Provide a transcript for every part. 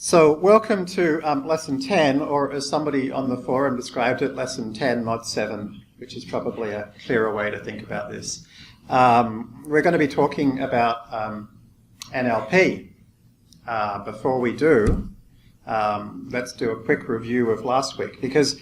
So welcome to lesson 10, or as somebody on the forum described it, lesson 10 mod 7, which is probably a clearer way to think about this. We're going to be talking about NLP. Before we do, let's do a quick review of last week, because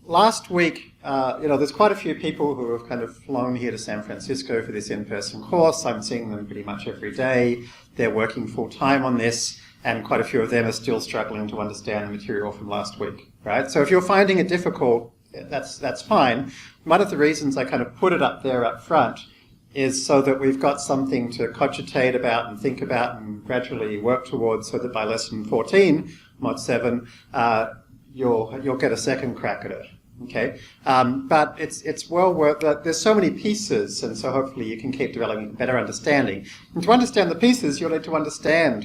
last week, there's quite a few people who have kind of flown here to San Francisco for this in-person course. I'm seeing them pretty much every day. They're working full-time on this, and quite a few of them are still struggling to understand the material from last week, right? So if you're finding it difficult, that's fine. One of the reasons I kind of put it up there up front is so that we've got something to cogitate about and think about and gradually work towards, so that by lesson 14, mod 7, you'll get a second crack at it. Okay, but it's well worth it. There's so many pieces, and so hopefully you can keep developing a better understanding. And to understand the pieces, you'll need to understand,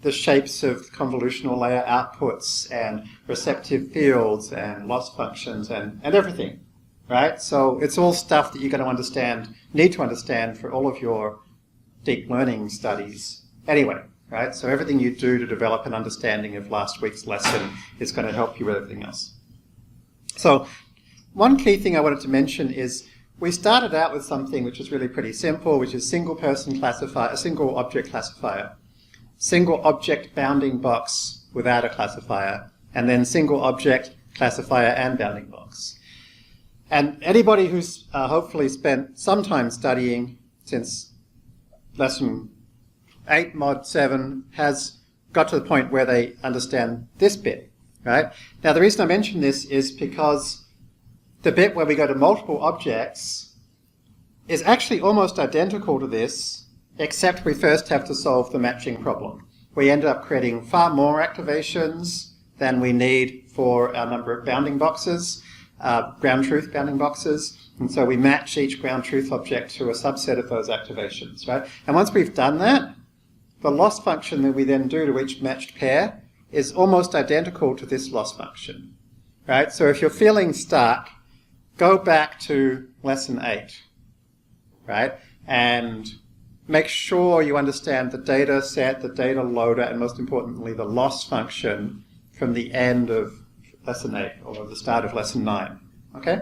the shapes of convolutional layer outputs and receptive fields and loss functions and everything, right? So it's all stuff that you're going to need to understand for all of your deep learning studies anyway, right? So everything you do to develop an understanding of last week's lesson is going to help you with everything else. So one key thing I wanted to mention is we started out with something which is really pretty simple, which is single object classifier, single object bounding box without a classifier, and then single object classifier and bounding box. And anybody who's hopefully spent some time studying since lesson 8 mod 7 has got to the point where they understand this bit. Right? Now, the reason I mention this is because the bit where we go to multiple objects is actually almost identical to this, except we first have to solve the matching problem. We end up creating far more activations than we need for our number of bounding boxes, ground truth bounding boxes, and so we match each ground truth object to a subset of those activations. Right? And once we've done that, the loss function that we then do to each matched pair is almost identical to this loss function, right? So if you're feeling stuck, go back to lesson 8, right? And make sure you understand the data set, the data loader, and most importantly, the loss function from the end of lesson 8 or the start of lesson 9, okay?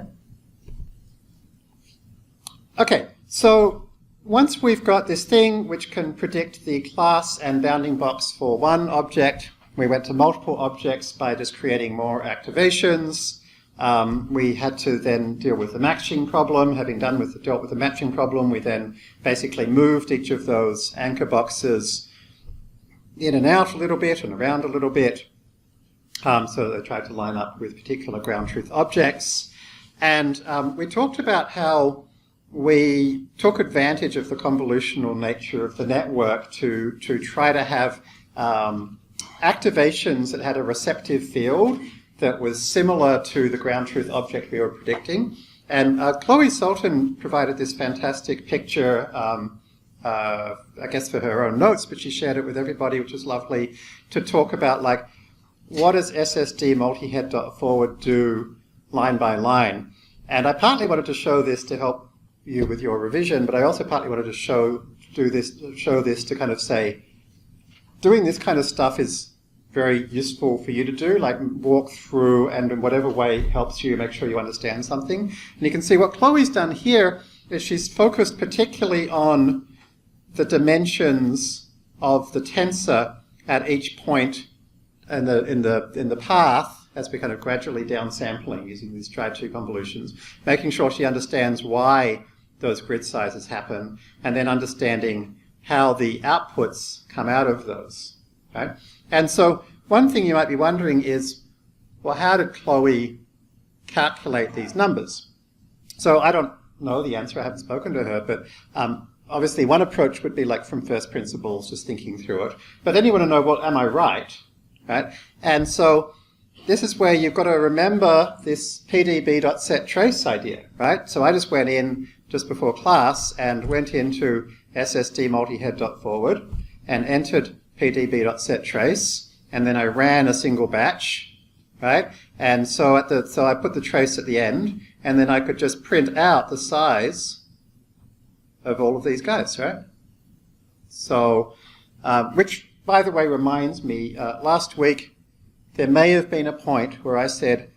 Okay, so once we've got this thing which can predict the class and bounding box for one object, we went to multiple objects by just creating more activations. We had to then deal with the matching problem. Having dealt with the matching problem, we then basically moved each of those anchor boxes in and out a little bit and around a little bit, so they tried to line up with particular ground truth objects. And we talked about how we took advantage of the convolutional nature of the network to try to have activations that had a receptive field that was similar to the ground truth object we were predicting. And Chloe Sultan provided this fantastic picture, I guess for her own notes, but she shared it with everybody, which was lovely, to talk about, like, what does SSD multi-head.forward do line by line? And I partly wanted to show this to help you with your revision, but I also partly wanted to show this to kind of say, doing this kind of stuff is very useful for you to do, like walk through and in whatever way helps you make sure you understand something. And you can see what Chloe's done here is she's focused particularly on the dimensions of the tensor at each point in the path as we kind of gradually downsampling using these try-to convolutions, making sure she understands why those grid sizes happen, and then understanding how the outputs come out of those, right? And so one thing you might be wondering is, well, how did Chloe calculate these numbers? So I don't know the answer, I haven't spoken to her, but obviously one approach would be like from first principles, just thinking through it. But then you want to know, well, am I right? Right? And so this is where you've got to remember this pdb.setTrace idea, right? So I just went in just before class and went into SSD multi-head.forward and entered pdb.setTrace, and then I ran a single batch, right? And so I put the trace at the end, and then I could just print out the size of all of these guys, right? So, which by the way, reminds me, last week there may have been a point where I said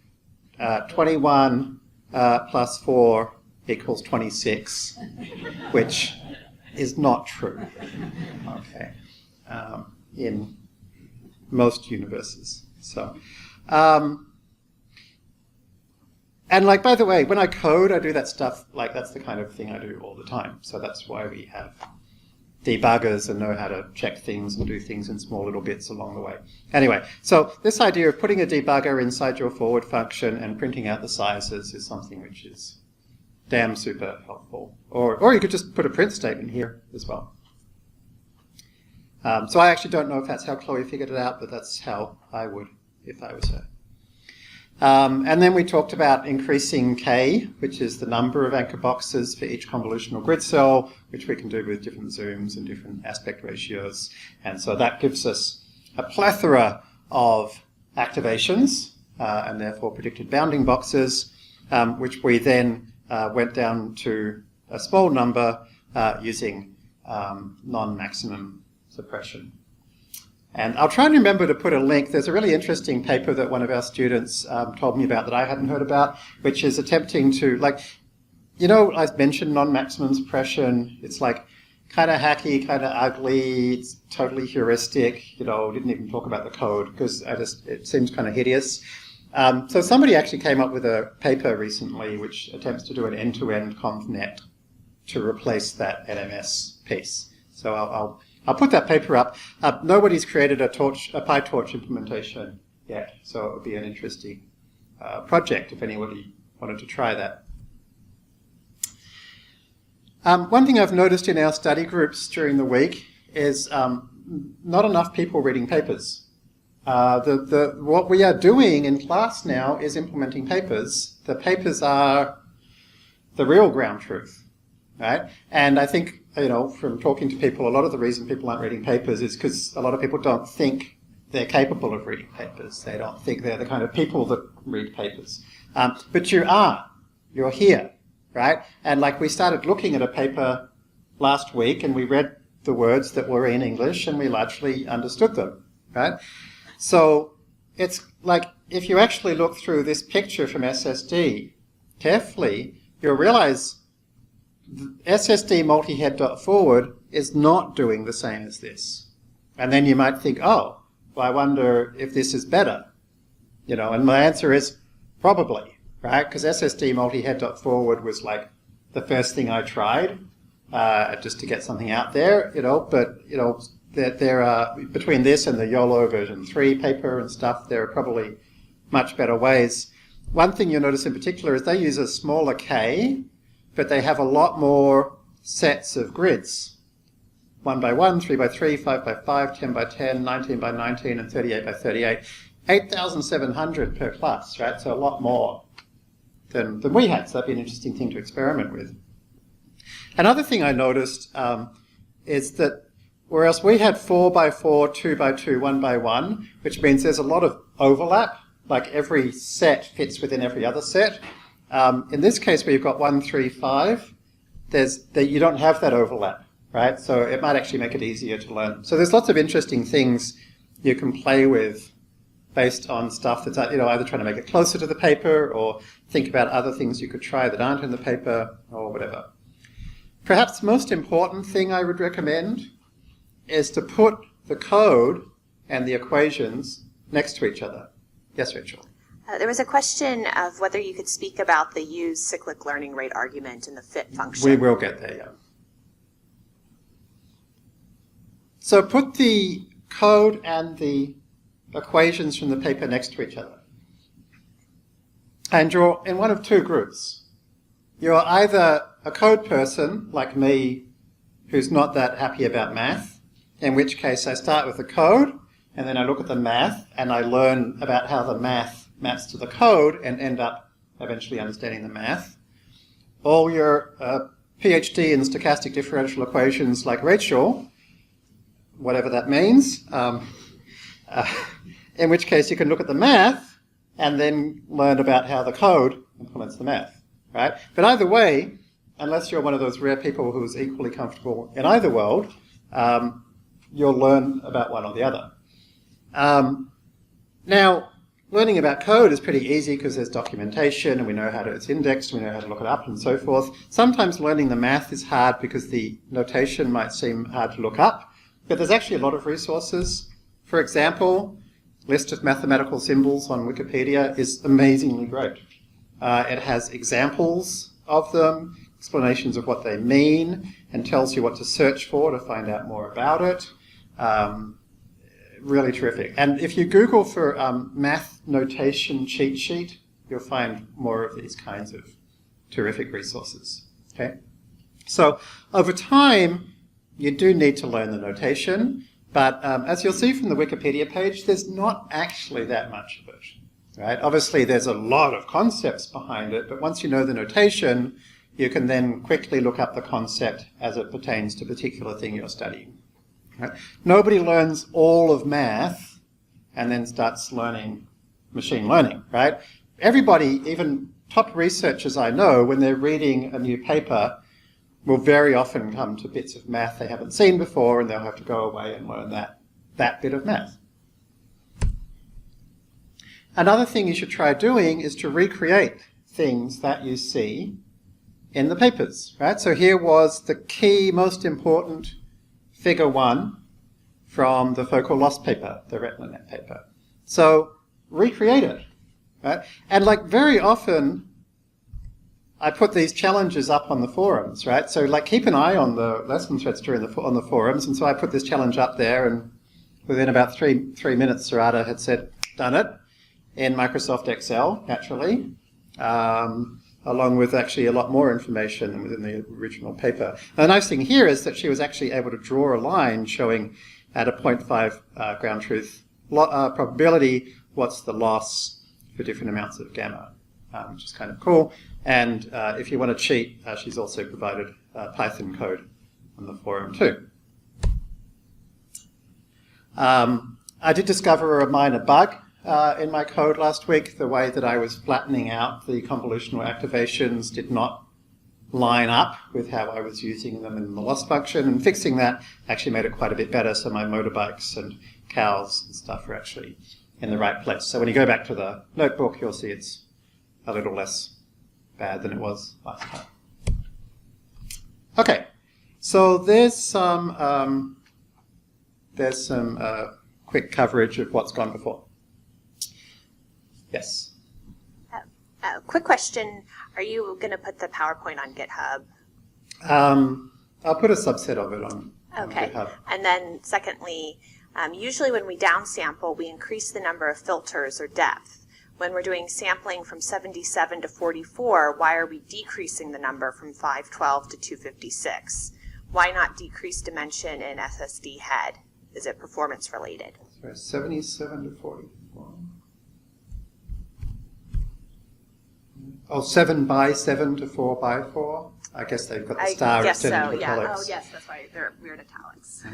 21 plus 4 equals 26, which is not true, okay, in most universes. So, and like, by the way, when I code, I do that stuff, like that's the kind of thing I do all the time. So that's why we have debuggers and know how to check things and do things in small little bits along the way. Anyway, so this idea of putting a debugger inside your forward function and printing out the sizes is something which is damn super helpful. Or you could just put a print statement here as well. So I actually don't know if that's how Chloe figured it out, but that's how I would if I was her. And then we talked about increasing K, which is the number of anchor boxes for each convolutional grid cell, which we can do with different zooms and different aspect ratios. And so that gives us a plethora of activations and therefore predicted bounding boxes, which we then went down to a small number using non-maximum suppression. And I'll try and remember to put a link. There's a really interesting paper that one of our students told me about that I hadn't heard about, which is attempting to, like, you know, I mentioned non-maximum suppression. It's like kind of hacky, kind of ugly. It's totally heuristic. You know, didn't even talk about the code because it seems kind of hideous. So somebody actually came up with a paper recently which attempts to do an end-to-end convnet to replace that NMS piece. So I'll put that paper up. Nobody's created a PyTorch implementation yet, so it would be an interesting project if anybody wanted to try that. One thing I've noticed in our study groups during the week is not enough people reading papers. What we are doing in class now is implementing papers. The papers are the real ground truth, right? And I think, you know, from talking to people, a lot of the reason people aren't reading papers is because a lot of people don't think they're capable of reading papers. They don't think they're the kind of people that read papers. But you are. You're here, right? And like we started looking at a paper last week and we read the words that were in English and we largely understood them, right? So it's like if you actually look through this picture from SSD carefully, you'll realize SSD multi-head.forward is not doing the same as this. And then you might think, oh, well, I wonder if this is better. You know, and my answer is probably, right? Because SSD multi-head.forward was like the first thing I tried just to get something out there, you know, but, you know, there are, between this and the YOLO version 3 paper and stuff, there are probably much better ways. One thing you'll notice in particular is they use a smaller K, but they have a lot more sets of grids. 1 by 1, 3 by 3, 5 by 5, 10 by 10, 19 by 19, and 38 by 38. 8,700 per class, right? So a lot more than we had. So that'd be an interesting thing to experiment with. Another thing I noticed is that whereas we had 4 by 4, 2 by 2, 1 by 1, which means there's a lot of overlap, like every set fits within every other set. In this case, where you've got 1, 3, 5, you don't have that overlap, right? So it might actually make it easier to learn. So there's lots of interesting things you can play with based on stuff that's, you know, either trying to make it closer to the paper or think about other things you could try that aren't in the paper or whatever. Perhaps the most important thing I would recommend is to put the code and the equations next to each other. Yes, Rachel? There was a question of whether you could speak about the use cyclic learning rate argument in the fit function. We will get there, yeah. So put the code and the equations from the paper next to each other. And you're in one of two groups. You're either a code person, like me, who's not that happy about math, in which case I start with the code, and then I look at the math, and I learn about how the math maps to the code and end up eventually understanding the math. Or you're a PhD in stochastic differential equations like Rachel, whatever that means, in which case you can look at the math and then learn about how the code implements the math, right? But either way, unless you're one of those rare people who's equally comfortable in either world, you'll learn about one or the other. Now, learning about code is pretty easy because there's documentation and we know how it's indexed, we know how to look it up and so forth. Sometimes learning the math is hard because the notation might seem hard to look up, but there's actually a lot of resources. For example, list of mathematical symbols on Wikipedia is amazingly great. It has examples of them, explanations of what they mean, and tells you what to search for to find out more about it. Really terrific. And if you Google for math notation cheat sheet, you'll find more of these kinds of terrific resources. Okay? So over time, you do need to learn the notation, but as you'll see from the Wikipedia page, there's not actually that much of it. Right? Obviously, there's a lot of concepts behind it, but once you know the notation, you can then quickly look up the concept as it pertains to a particular thing you're studying. Right? Nobody learns all of math and then starts learning machine learning, right? Everybody, even top researchers I know, when they're reading a new paper, will very often come to bits of math they haven't seen before, and they'll have to go away and learn that bit of math. Another thing you should try doing is to recreate things that you see in the papers, right? So here was the key, most important figure 1 from the focal loss paper, the RNN paper. So recreate it, right? And like very often, I put these challenges up on the forums, right? So like keep an eye on the lesson threads on the forums, and so I put this challenge up there, and within about three minutes, Sarada had said, done it, in Microsoft Excel, naturally. Along with actually a lot more information than within the original paper. And the nice thing here is that she was actually able to draw a line showing at a 0.5 ground truth probability what's the loss for different amounts of gamma, which is kind of cool. And if you want to cheat, she's also provided Python code on the forum too. I did discover a minor bug in my code last week. The way that I was flattening out the convolutional activations did not line up with how I was using them in the loss function, and fixing that actually made it quite a bit better, so my motorbikes and cows and stuff are actually in the right place. So when you go back to the notebook, you'll see it's a little less bad than it was last time. Okay, so there's some quick coverage of what's gone before. Yes. Quick question. Are you going to put the PowerPoint on GitHub? I'll put a subset of it on GitHub. And then secondly, usually when we downsample, we increase the number of filters or depth. When we're doing sampling from 77 to 44, why are we decreasing the number from 512 to 256? Why not decrease dimension in SSD head? Is it performance related? Sorry, 77 to 44. Oh, 7 by 7 to 4 by 4? I guess they've got the star extended to italics. Oh, yes, that's why they're weird italics.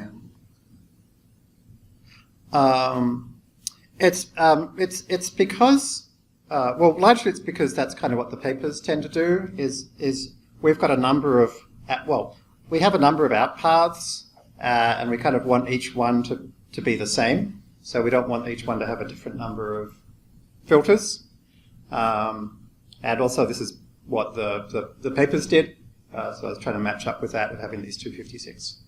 It's because, well, largely it's because that's kind of what the papers tend to do, is we've got a number of, we have a number of outpaths, and we kind of want each one to be the same. So we don't want each one to have a different number of filters. And also this is what the papers did. So I was trying to match up with that, with having these 256.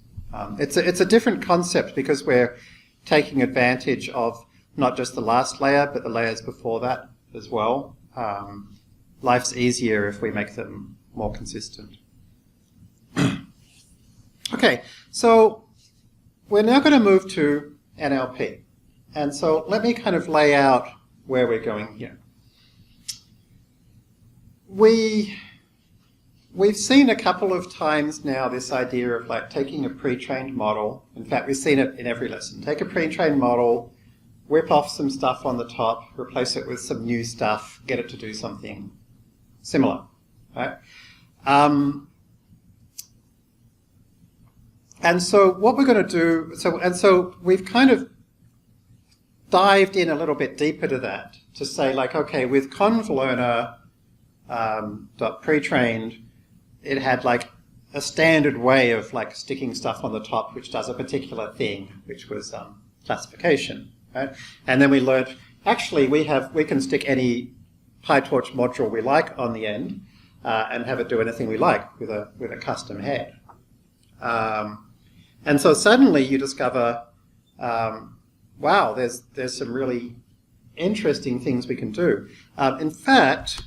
It's a different concept because we're taking advantage of not just the last layer, but the layers before that as well. Life's easier if we make them more consistent. Okay, so we're now going to move to NLP. And so let me kind of lay out where we're going here. We've seen a couple of times now this idea of like taking a pre-trained model. In fact, we've seen it in every lesson. Take a pre-trained model, whip off some stuff on the top, replace it with some new stuff, get it to do something similar, right? And so what we're going to do, so we've kind of dived in a little bit deeper to that to say like, okay, with convlearner, .pretrained, it had like a standard way of like sticking stuff on the top which does a particular thing, which was classification, right? And then we learned, actually we can stick any PyTorch module we like on the end and have it do anything we like with a custom head. And so suddenly you discover, wow, there's some really interesting things we can do. In fact,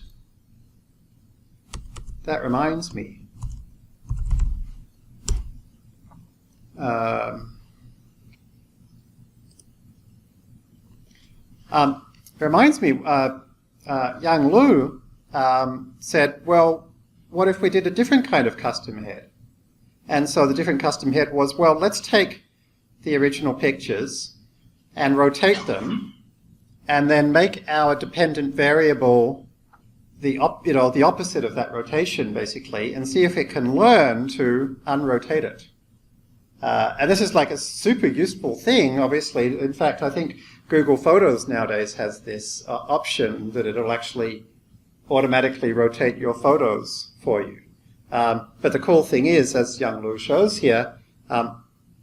that reminds me. Yang Lu said, well, what if we did a different kind of custom head? And so the different custom head was, well, let's take the original pictures and rotate them and then make our dependent variable the opposite of that rotation, basically, and see if it can learn to unrotate it. And this is like a super useful thing, obviously. In fact, I think Google Photos nowadays has this option that it'll actually automatically rotate your photos for you. But the cool thing is, as Yang Lu shows here,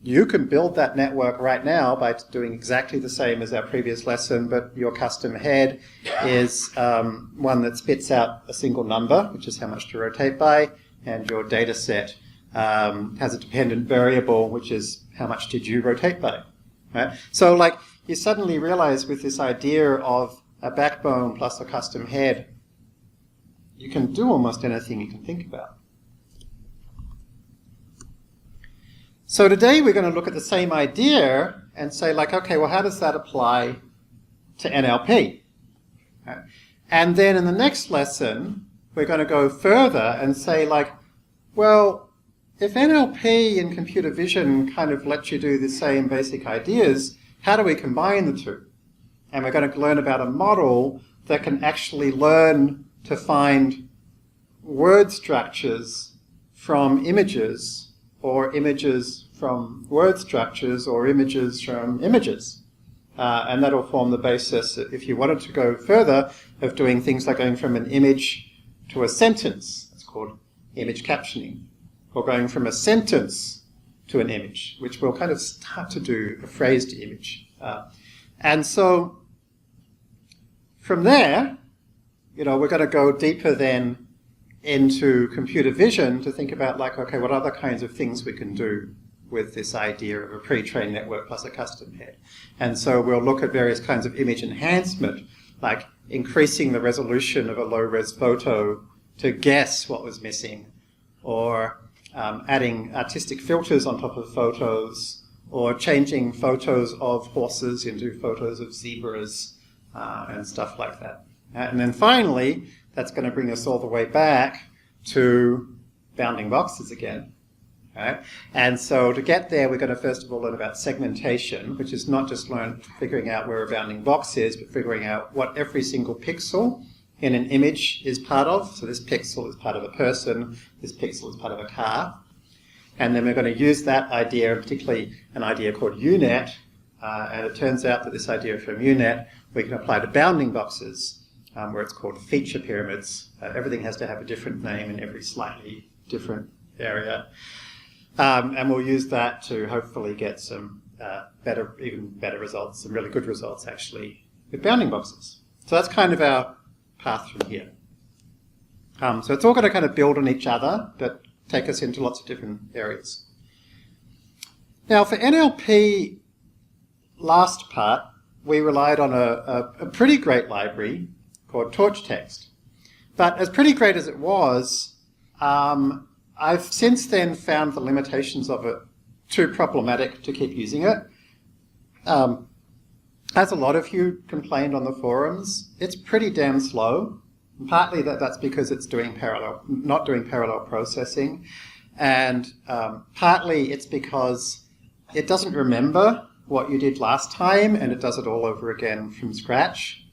you can build that network right now by doing exactly the same as our previous lesson, but your custom head is one that spits out a single number, which is how much to rotate by, and your data set has a dependent variable, which is how much did you rotate by. Right? So like you suddenly realize with this idea of a backbone plus a custom head, you can do almost anything you can think about. So today we're going to look at the same idea and say like, okay, well, how does that apply to NLP? Okay. And then in the next lesson, we're going to go further and say like, well, if NLP and computer vision kind of let you do the same basic ideas, how do we combine the two? And we're going to learn about a model that can actually learn to find word structures from images, or images from word structures, or images from images. And that'll form the basis, if you wanted to go further, of doing things like going from an image to a sentence. That's called image captioning. Or going from a sentence to an image, which we'll kind of start to do a phrase to image. And so from there, we're going to go deeper then into computer vision to think about like, okay, what other kinds of things we can do with this idea of a pre-trained network plus a custom head. And so we'll look at various kinds of image enhancement, like increasing the resolution of a low-res photo to guess what was missing, or adding artistic filters on top of photos, or changing photos of horses into photos of zebras, and stuff like that. And then finally, that's going to bring us all the way back to bounding boxes again. Right? And so to get there, we're going to first of all learn about segmentation, which is not just figuring out where a bounding box is, but figuring out what every single pixel in an image is part of. So this pixel is part of a person, this pixel is part of a car. And then we're going to use that idea, particularly an idea called UNet, and it turns out that this idea from UNet we can apply to bounding boxes, where it's called feature pyramids. Everything has to have a different name in every slightly different area. And we'll use that to hopefully get some even better results, some really good results actually, with bounding boxes. So that's kind of our path from here. So it's all going to kind of build on each other, but take us into lots of different areas. Now for NLP, last part, we relied on a pretty great library called torchtext. But as pretty great as it was, I've since then found the limitations of it too problematic to keep using it. As a lot of you complained on the forums, it's pretty damn slow. And partly that's because it's not doing parallel processing, and partly it's because it doesn't remember what you did last time, and it does it all over again from scratch.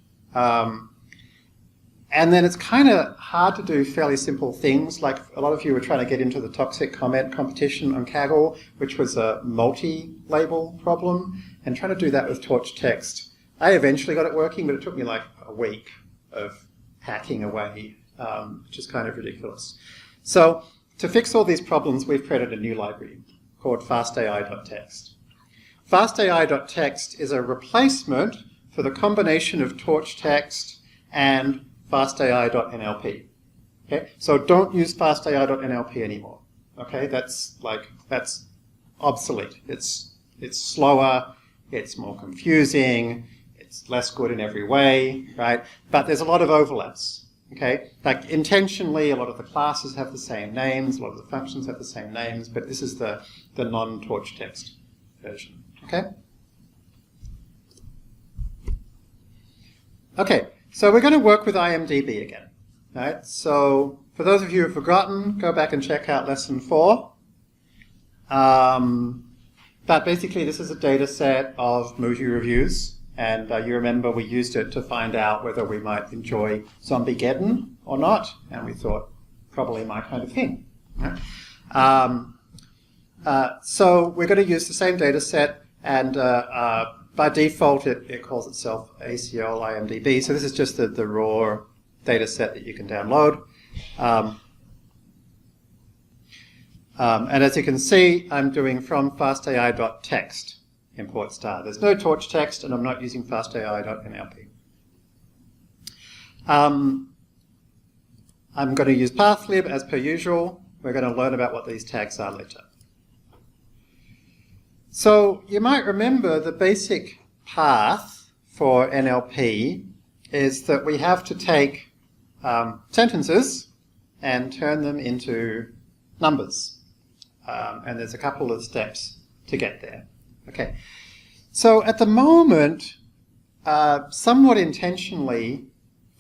And then it's kind of hard to do fairly simple things, like a lot of you were trying to get into the toxic comment competition on Kaggle, which was a multi-label problem, and trying to do that with torchtext. I eventually got it working, but it took me like a week of hacking away, which is kind of ridiculous. So to fix all these problems, we've created a new library called fastai.text. Fastai.text is a replacement for the combination of torchtext and fastai.nlp. Okay? So don't use fastai.nlp anymore. Okay? That's obsolete. It's slower, it's more confusing, it's less good in every way, right? But there's a lot of overlaps. Okay? Like intentionally, a lot of the classes have the same names, a lot of the functions have the same names, but this is the non-torchtext version. Okay? Okay, so we're going to work with IMDb again. Right? So for those of you who have forgotten, go back and check out lesson 4. But basically this is a data set of movie reviews. And you remember we used it to find out whether we might enjoy Zombiegeddon or not, and we thought probably my kind of thing. Right? So we're going to use the same data set, and by default it calls itself ACL IMDb. So this is just the raw data set that you can download. And as you can see, I'm doing from fastai.text. Import star. There's no torchtext, and I'm not using fastai.nlp. I'm going to use pathlib as per usual. We're going to learn about what these tags are later. So you might remember the basic path for NLP is that we have to take sentences and turn them into numbers. And there's a couple of steps to get there. Okay, so at the moment, somewhat intentionally,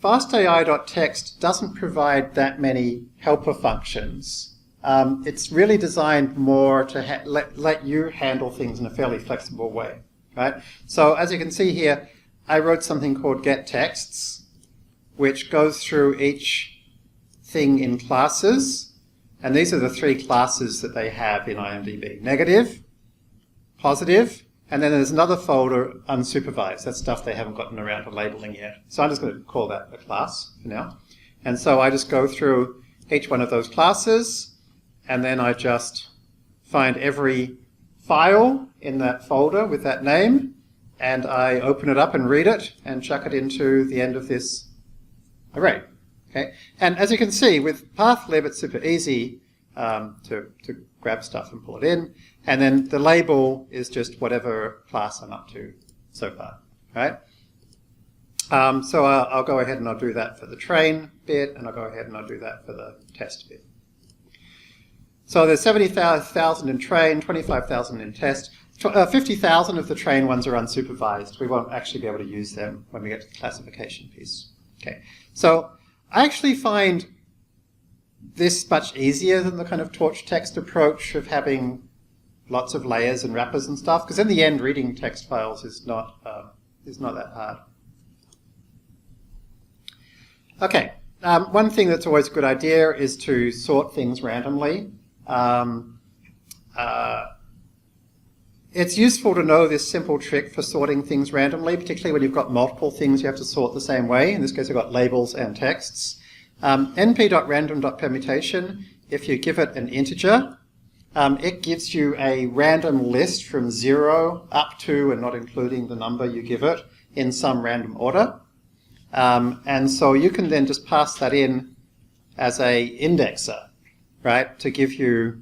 fastai.text doesn't provide that many helper functions. It's really designed more to let you handle things in a fairly flexible way, right? So as you can see here, I wrote something called getTexts, which goes through each thing in classes, and these are the 3 classes that they have in IMDb: negative, positive, and then there's another folder, unsupervised. That's stuff they haven't gotten around to labeling yet. So I'm just going to call that a class for now. And so I just go through each one of those classes, and then I just find every file in that folder with that name, and I open it up and read it, and chuck it into the end of this array. Okay? And as you can see, with pathlib, it's super easy to grab stuff and pull it in. And then the label is just whatever class I'm up to so far, right? So I'll go ahead and I'll do that for the train bit, and I'll go ahead and I'll do that for the test bit. So there's 70,000 in train, 25,000 in test. 50,000 of the train ones are unsupervised. We won't actually be able to use them when we get to the classification piece. Okay, so I actually find this much easier than the kind of torchtext approach of having lots of layers and wrappers and stuff, because in the end, reading text files is not that hard. Okay, one thing that's always a good idea is to sort things randomly. It's useful to know this simple trick for sorting things randomly, particularly when you've got multiple things you have to sort the same way. In this case, I've got labels and texts. np.random.permutation, if you give it an integer, it gives you a random list from 0 up to and not including the number you give it in some random order. And so you can then just pass that in as a indexer, right, to give you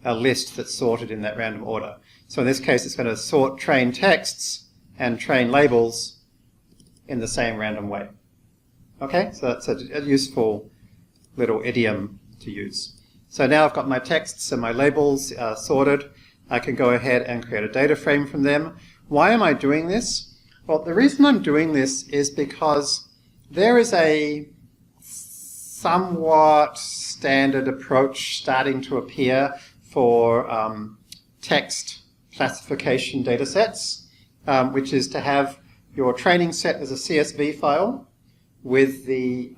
a list that's sorted in that random order. So in this case, it's going to sort train texts and train labels in the same random way. Okay, so that's a useful little idiom to use. So now I've got my texts and my labels sorted. I can go ahead and create a data frame from them. Why am I doing this? Well, the reason I'm doing this is because there is a somewhat standard approach starting to appear for text classification data sets, which is to have your training set as a CSV file with the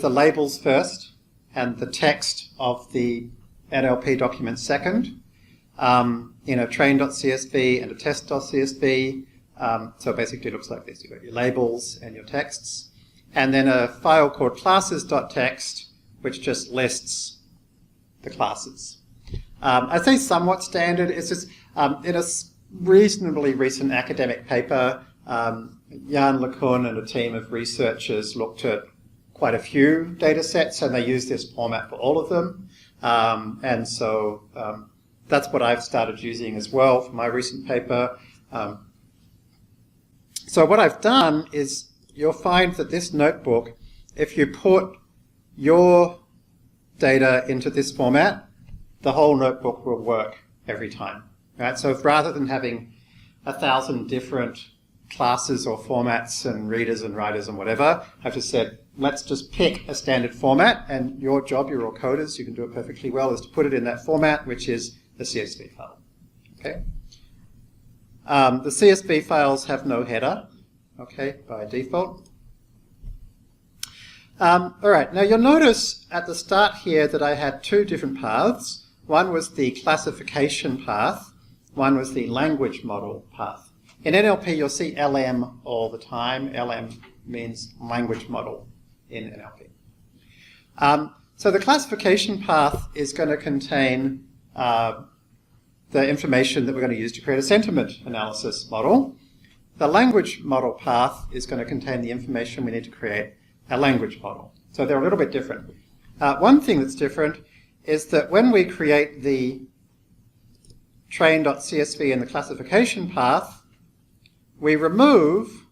labels first and the text of the NLP document second, in a train.csv and a test.csv. So basically it looks like this. You've got your labels and your texts. And then a file called classes.text, which just lists the classes. I'd say somewhat standard. It's just in a reasonably recent academic paper, Jan LeCun and a team of researchers looked at quite a few data sets, and they used this format for all of them. And so that's what I've started using as well for my recent paper. So what I've done is you'll find that this notebook, if you put your data into this format, the whole notebook will work every time. Right? So if rather than having 1,000 different classes or formats and readers and writers and whatever, I've just said, let's just pick a standard format, and your job, you're all coders, you can do it perfectly well, is to put it in that format, which is the CSV file. Okay. The CSV files have no header, okay, by default. All right, now you'll notice at the start here that I had two different paths. One was the classification path, one was the language model path. In NLP, you'll see LM all the time. LM means language model in NLP. So the classification path is going to contain the information that we're going to use to create a sentiment analysis model. The language model path is going to contain the information we need to create a language model. So they're a little bit different. One thing that's different is that when we create the train.csv in the classification path, we remove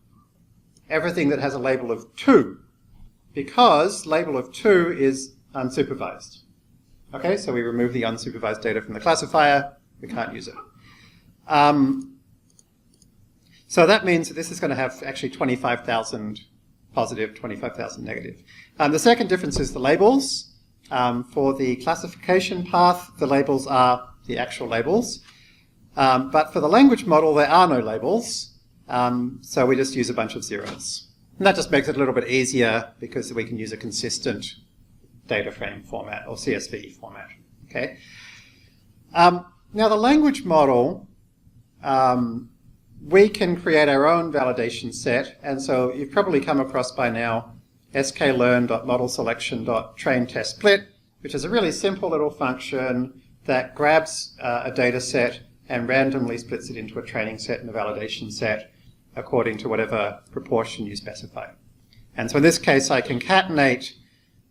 everything that has a label of 2, because label of 2 is unsupervised. Okay, so we remove the unsupervised data from the classifier. We can't use it. So that means that this is going to have actually 25,000 positive, 25,000 negative. The second difference is the labels. For the classification path, the labels are the actual labels. But for the language model, there are no labels. So we just use a bunch of zeros. And that just makes it a little bit easier because we can use a consistent data frame format or CSV format. Okay. Now the language model, we can create our own validation set, and so you've probably come across by now sklearn.modelselection.trainTestSplit, which is a really simple little function that grabs a data set and randomly splits it into a training set and a validation set according to whatever proportion you specify. And so in this case, I concatenate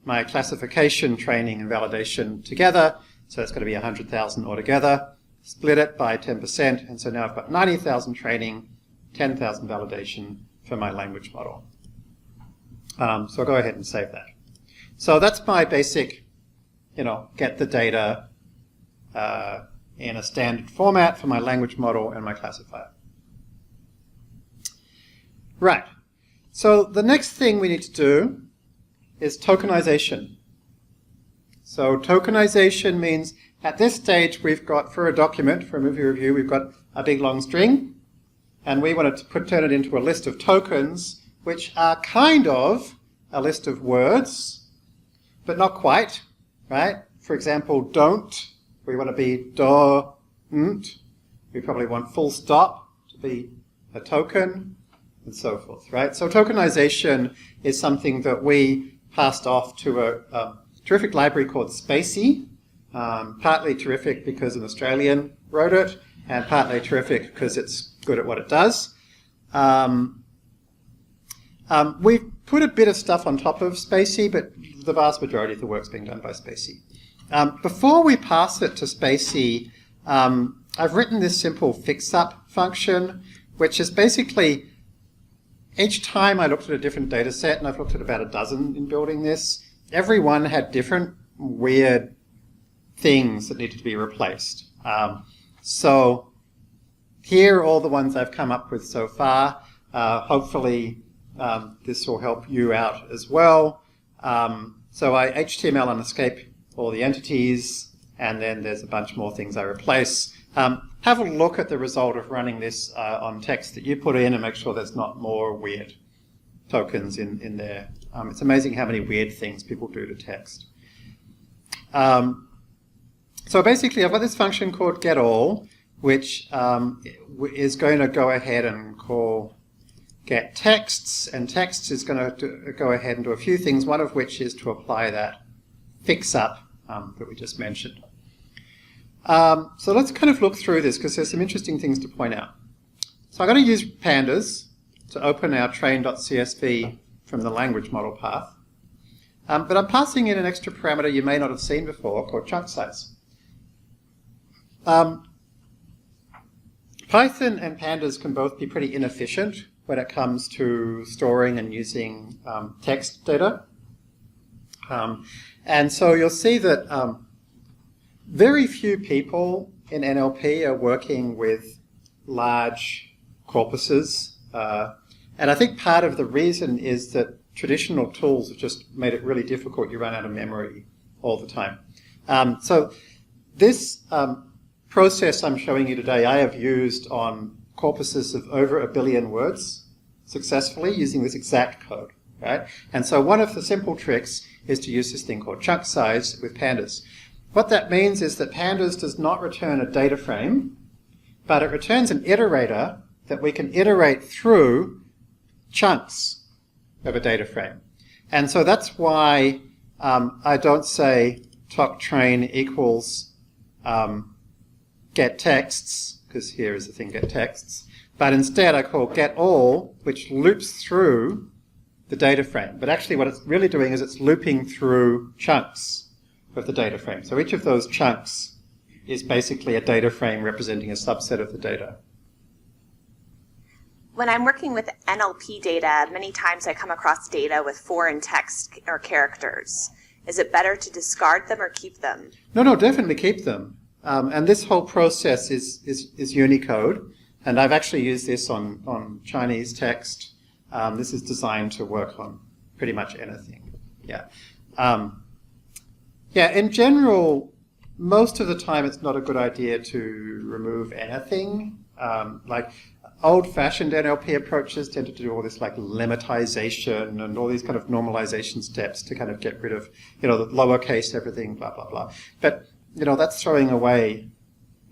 my classification, training, and validation together. So it's going to be 100,000 altogether. Split it by 10%, and so now I've got 90,000 training, 10,000 validation for my language model. So I'll go ahead and save that. So that's my basic, get the data in a standard format for my language model and my classifier. Right. So the next thing we need to do is tokenization. So tokenization means at this stage we've got, for a document, for a movie review, we've got a big long string, and we want to turn it into a list of tokens, which are kind of a list of words, but not quite, right? For example, don't, we want to be don't. We probably want full stop to be a token, and so forth, right? So tokenization is something that we passed off to a terrific library called Spacey, partly terrific because an Australian wrote it, and partly terrific because it's good at what it does. We've put a bit of stuff on top of Spacey, but the vast majority of the work's being done by Spacey. Before we pass it to Spacey, I've written this simple fix-up function, which is basically each time I looked at a different data set, and I've looked at about a dozen in building this, every one had different weird things that needed to be replaced. So here are all the ones I've come up with so far. Hopefully this will help you out as well. So I HTML and escape all the entities, and then there's a bunch more things I replace. Have a look at the result of running this on text that you put in and make sure there's not more weird tokens in there. It's amazing how many weird things people do to text. So basically I've got this function called getAll, which is going to go ahead and call getTexts, and texts is going to go ahead and do a few things, one of which is to apply that fix-up that we just mentioned. So let's kind of look through this because there's some interesting things to point out. So I'm going to use pandas to open our train.csv from the language model path. But I'm passing in an extra parameter you may not have seen before called chunk size. Python and pandas can both be pretty inefficient when it comes to storing and using text data. And so you'll see that very few people in NLP are working with large corpuses. And I think part of the reason is that traditional tools have just made it really difficult. You run out of memory all the time. So this process I'm showing you today, I have used on corpuses of over 1 billion words successfully using this exact code, right? And so one of the simple tricks is to use this thing called chunk size with pandas. What that means is that pandas does not return a data frame, but it returns an iterator that we can iterate through chunks of a data frame. And so that's why I don't say torchtext equals get texts, because here is the thing get texts, but instead I call get all, which loops through the data frame. But actually what it's really doing is it's looping through chunks of the data frame. So each of those chunks is basically a data frame representing a subset of the data. When I'm working with NLP data, many times I come across data with foreign text or characters. Is it better to discard them or keep them? No, definitely keep them. And this whole process is Unicode. And I've actually used this on Chinese text. This is designed to work on pretty much anything. Yeah. In general, most of the time it's not a good idea to remove anything. Like old-fashioned NLP approaches tend to do all this like lemmatization and all these kind of normalization steps to kind of get rid of, the lowercase everything, blah, blah, blah. But, that's throwing away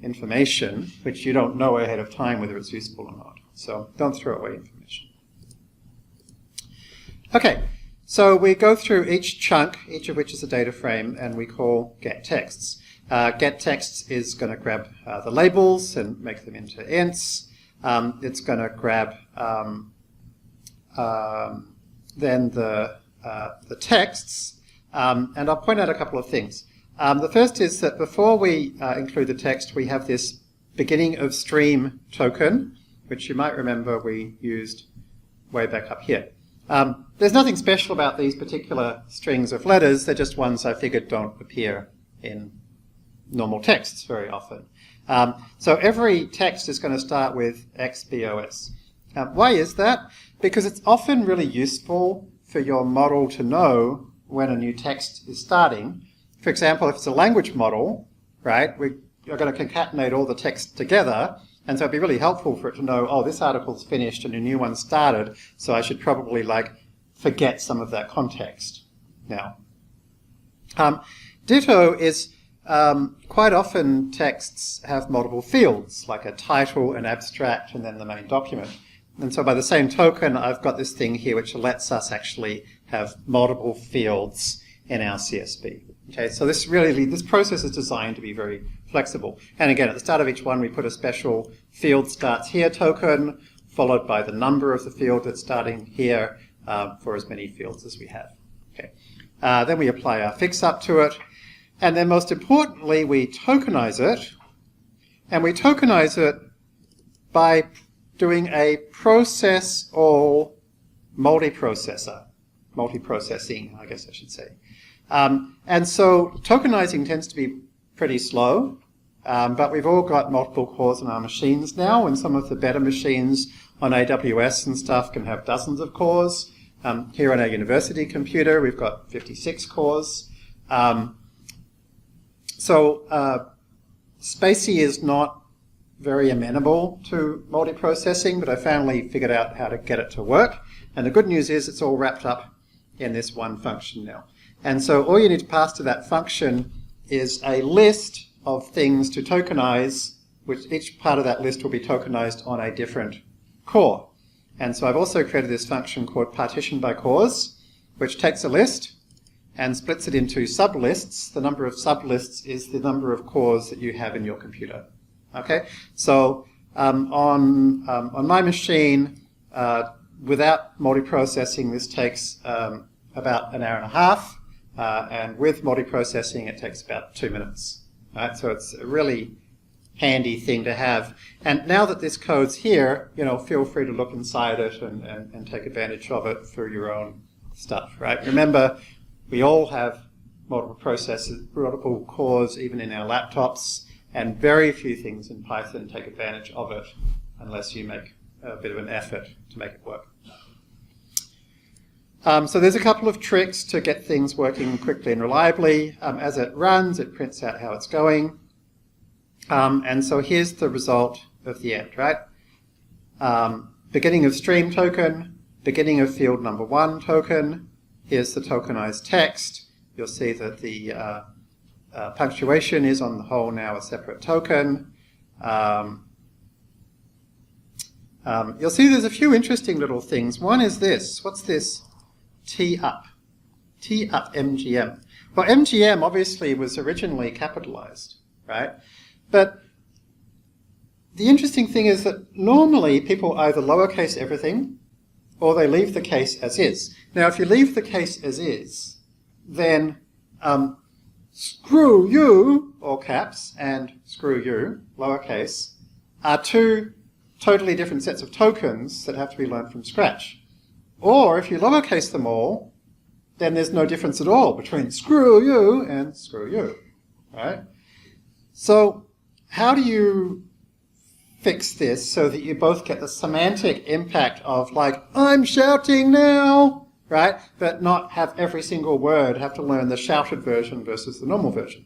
information which you don't know ahead of time whether it's useful or not. So don't throw away information. Okay, so we go through each chunk, each of which is a data frame, and we call get texts. Get texts is going to grab the labels and make them into ints. It's going to grab then the texts, and I'll point out a couple of things. The first is that before we include the text, we have this beginning of stream token, which you might remember we used way back up here. There's nothing special about these particular strings of letters. They're just ones I figured don't appear in normal texts very often. So every text is going to start with XBOS. Why is that? Because it's often really useful for your model to know when a new text is starting. For example, if it's a language model, right, we are going to concatenate all the text together, and so it'd be really helpful for it to know, oh, this article's finished and a new one started, so I should probably forget some of that context now. Ditto is quite often texts have multiple fields, like a title, an abstract, and then the main document. And so by the same token, I've got this thing here which lets us actually have multiple fields in our CSV. Okay, so this process is designed to be very flexible. And again, at the start of each one, we put a special field starts here token, followed by the number of the field that's starting here for as many fields as we have. Okay, then we apply our fix-up to it. And then most importantly, we tokenize it. And we tokenize it by doing a process all multiprocessing, I guess I should say. And so tokenizing tends to be pretty slow, but we've all got multiple cores in our machines now, and some of the better machines on AWS and stuff can have dozens of cores. Here on our university computer, we've got 56 cores. So Spacey is not very amenable to multiprocessing, but I finally figured out how to get it to work. And the good news is it's all wrapped up in this one function now. And so all you need to pass to that function is a list of things to tokenize, which each part of that list will be tokenized on a different core. And so I've also created this function called partition by cores, which takes a list and splits it into sublists. The number of sublists is the number of cores that you have in your computer. Okay, so on my machine, without multiprocessing, this takes about an hour and a half, and with multiprocessing, it takes about 2 minutes. Right, so it's a really handy thing to have. And now that this code's here, feel free to look inside it and take advantage of it for your own stuff. Right? Remember, we all have multiple processors, multiple cores, even in our laptops, and very few things in Python take advantage of it unless you make a bit of an effort to make it work. So there's a couple of tricks to get things working quickly and reliably. As it runs, it prints out how it's going. And so here's the result of the end, right? Beginning of stream token, beginning of field number 1 token. Here's the tokenized text. You'll see that the punctuation is on the whole now a separate token. You'll see there's a few interesting little things. One is this. What's this? T-up. T-up MGM. Well, MGM obviously was originally capitalized, right? But the interesting thing is that normally people either lowercase everything or they leave the case as is. Now, if you leave the case as is, then screw you, all caps, and screw you, lowercase, are two totally different sets of tokens that have to be learned from scratch. Or if you lowercase them all, then there's no difference at all between screw you and screw you, right? So how do you fix this so that you both get the semantic impact of like, I'm shouting now, right? But not have every single word have to learn the shouted version versus the normal version.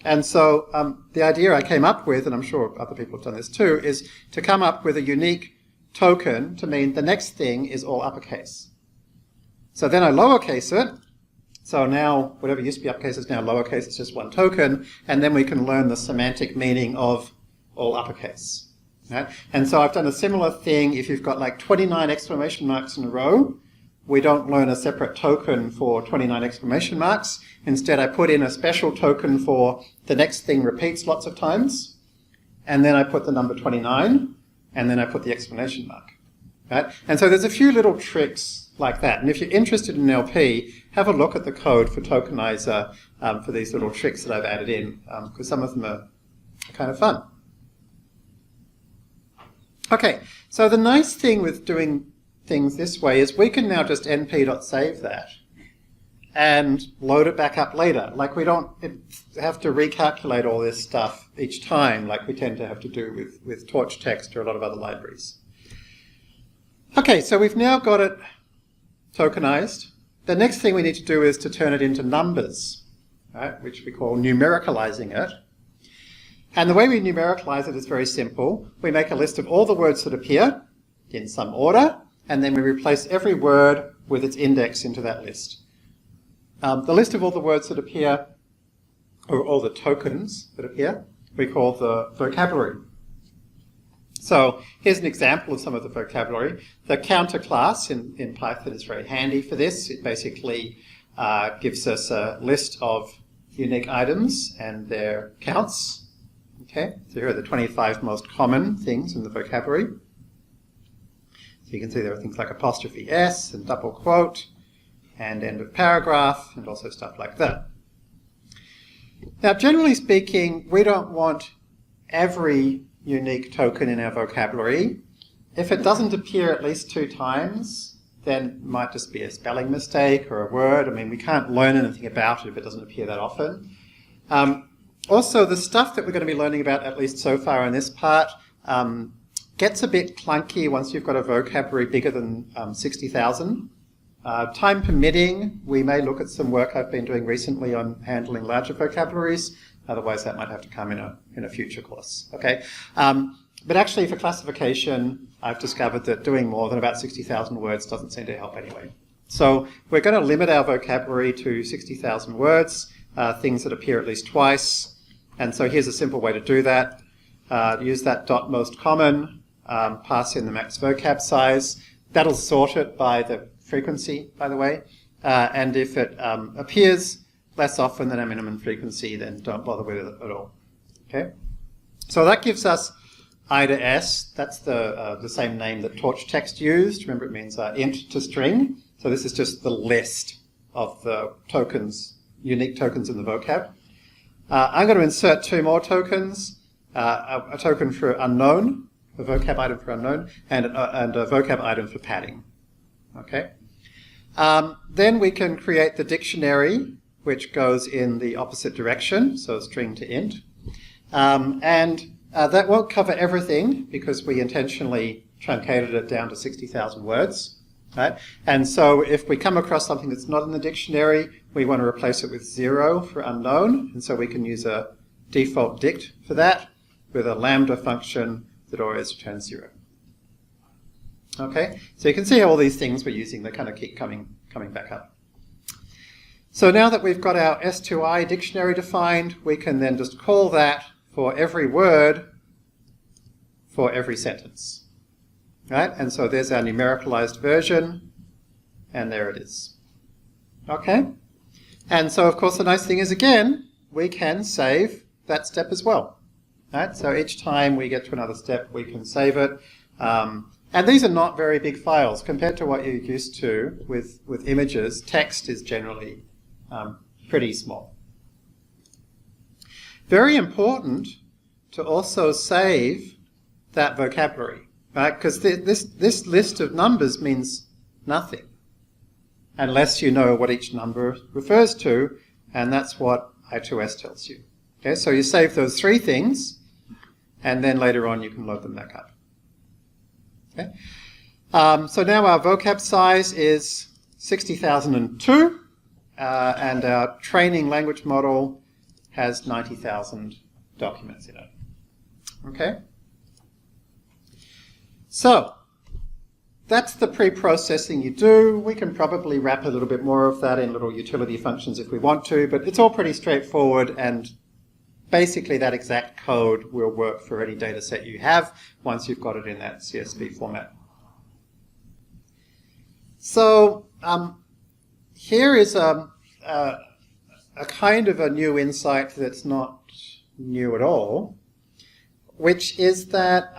And so the idea I came up with, and I'm sure other people have done this too, is to come up with a unique token to mean the next thing is all uppercase. So then I lowercase it. So now whatever used to be uppercase is now lowercase. It's just one token. And then we can learn the semantic meaning of all uppercase. Right? And so I've done a similar thing. If you've got like 29 exclamation marks in a row, we don't learn a separate token for 29 exclamation marks. Instead, I put in a special token for the next thing repeats lots of times. And then I put the number 29. And then I put the exclamation mark. Right? And so there's a few little tricks like that. And if you're interested in NLP, have a look at the code for tokenizer for these little tricks that I've added in, because some of them are kind of fun. Okay, so the nice thing with doing things this way is we can now just np.save that and load it back up later. Like we don't have to recalculate all this stuff each time like we tend to have to do with torchtext or a lot of other libraries. Okay, so we've now got it tokenized. The next thing we need to do is to turn it into numbers, right, which we call numericalizing it. And the way we numericalize it is very simple. We make a list of all the words that appear in some order, and then we replace every word with its index into that list. The list of all the words that appear, or all the tokens that appear, we call the vocabulary. So here's an example of some of the vocabulary. The counter class in Python is very handy for this. It basically gives us a list of unique items and their counts. Okay, so here are the 25 most common things in the vocabulary. So you can see there are things like apostrophe S and double quote and end of paragraph and also stuff like that. Now, generally speaking, we don't want every unique token in our vocabulary. If it doesn't appear at least 2 times, then it might just be a spelling mistake or a word. I mean, we can't learn anything about it if it doesn't appear that often. Also, the stuff that we're going to be learning about, at least so far in this part, gets a bit clunky once you've got a vocabulary bigger than 60,000. Time permitting, we may look at some work I've been doing recently on handling larger vocabularies. Otherwise, that might have to come in a future course. Okay, but actually, for classification, I've discovered that doing more than about 60,000 words doesn't seem to help anyway. So we're going to limit our vocabulary to 60,000 words, things that appear at least twice. And so here's a simple way to do that. Use that dot most common, pass in the max vocab size. That'll sort it by the frequency, by the way. and if it appears less often than a minimum frequency, then don't bother with it at all. Okay? So that gives us I to S. That's the same name that torchtext used. Remember, it means int to string. So this is just the list of the tokens, unique tokens in the vocab. I'm going to insert two more tokens, a token for unknown, a vocab item for unknown, and a vocab item for padding. Okay. Then we can create the dictionary, which goes in the opposite direction, so string to int. That won't cover everything because we intentionally truncated it down to 60,000 words. Right? And so if we come across something that's not in the dictionary, we want to replace it with 0 for unknown. And so we can use a default dict for that with a lambda function that always returns 0. Okay, so you can see how all these things we're using, they kind of keep coming back up. So now that we've got our S2I dictionary defined, we can then just call that for every word for every sentence. Right? And so there's our numericalized version, and there it is. Okay? And so, of course, the nice thing is, again, we can save that step as well. Right? So each time we get to another step, we can save it. And these are not very big files. Compared to what you're used to with images, text is generally pretty small. Very important to also save that vocabulary. Right? Because this list of numbers means nothing unless you know what each number refers to, and that's what I2S tells you. Okay, so you save those three things, and then later on you can load them back up. Okay, so now our vocab size is 60,002, and our training language model has 90,000 documents in it. Okay. So, that's the pre-processing you do. We can probably wrap a little bit more of that in little utility functions if we want to, but it's all pretty straightforward, and basically that exact code will work for any data set you have once you've got it in that CSV format. So, here is a kind of a new insight that's not new at all, which is that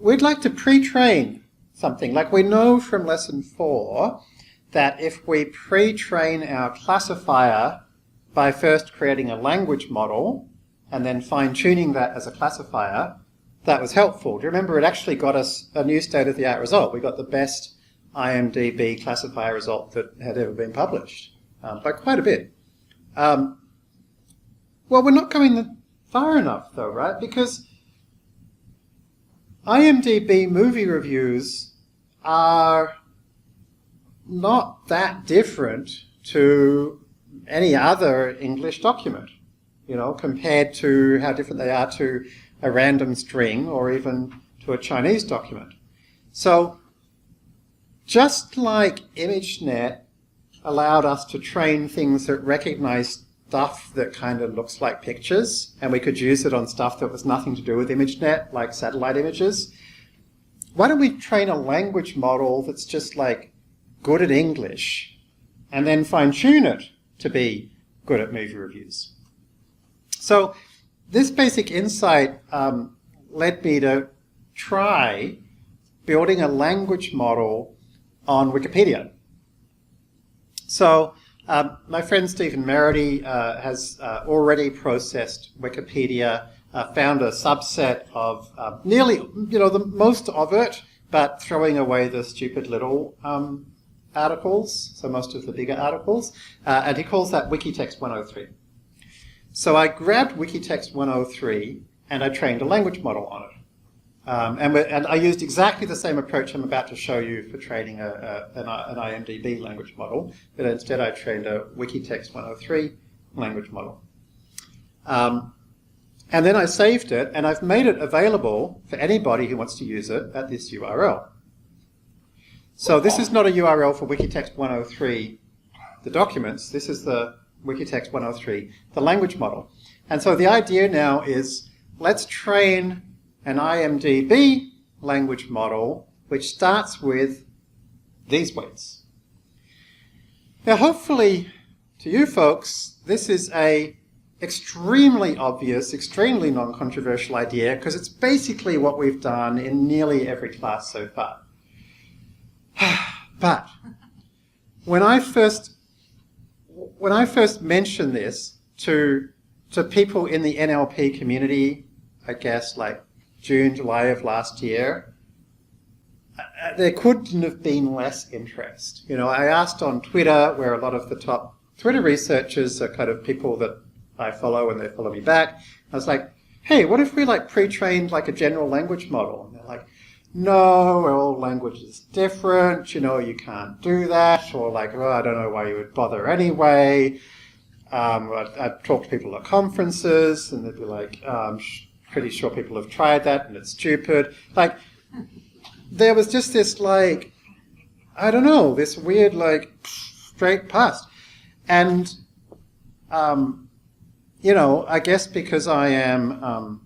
we'd like to pre-train something. Like we know from lesson 4 that if we pre-train our classifier by first creating a language model and then fine-tuning that as a classifier, that was helpful. Do you remember it actually got us a new state-of-the-art result? We got the best IMDb classifier result that had ever been published by quite a bit. Well, we're not going far enough though, right? Because IMDb movie reviews are not that different to any other English document, you know, compared to how different they are to a random string or even to a Chinese document. So just like ImageNet allowed us to train things that recognize stuff that kind of looks like pictures, and we could use it on stuff that was nothing to do with ImageNet, like satellite images. Why don't we train a language model that's just like good at English, and then fine-tune it to be good at movie reviews? So this basic insight led me to try building a language model on Wikipedia. So my friend Stephen Merity has already processed Wikipedia, found a subset of nearly, the most of it, but throwing away the stupid little articles, so most of the bigger articles, and he calls that Wikitext 103. So I grabbed Wikitext 103 and I trained a language model on it. And I used exactly the same approach I'm about to show you for training an IMDb language model, but instead I trained a Wikitext 103 language model. And then I saved it, and I've made it available for anybody who wants to use it at this URL. So this is not a URL for Wikitext 103, the documents. This is the Wikitext 103, the language model. And so the idea now is, let's train an IMDb language model which starts with these weights. Now, hopefully, to you folks, this is a extremely obvious, extremely non-controversial idea, because it's basically what we've done in nearly every class so far. But when I first mentioned this to people in the NLP community, I guess like June, July of last year, there couldn't have been less interest. You know, I asked on Twitter, where a lot of the top Twitter researchers are kind of people that I follow and they follow me back. I was like, hey, what if we like pre-trained like a general language model? And they're like, no, all language is different, you know, you can't do that. Or like, oh, I don't know why you would bother anyway. I'd talk to people at conferences and they'd be like, I'm pretty sure people have tried that and it's stupid. Like, there was just this like, I don't know, this weird like straight past. And, you know, I guess because I am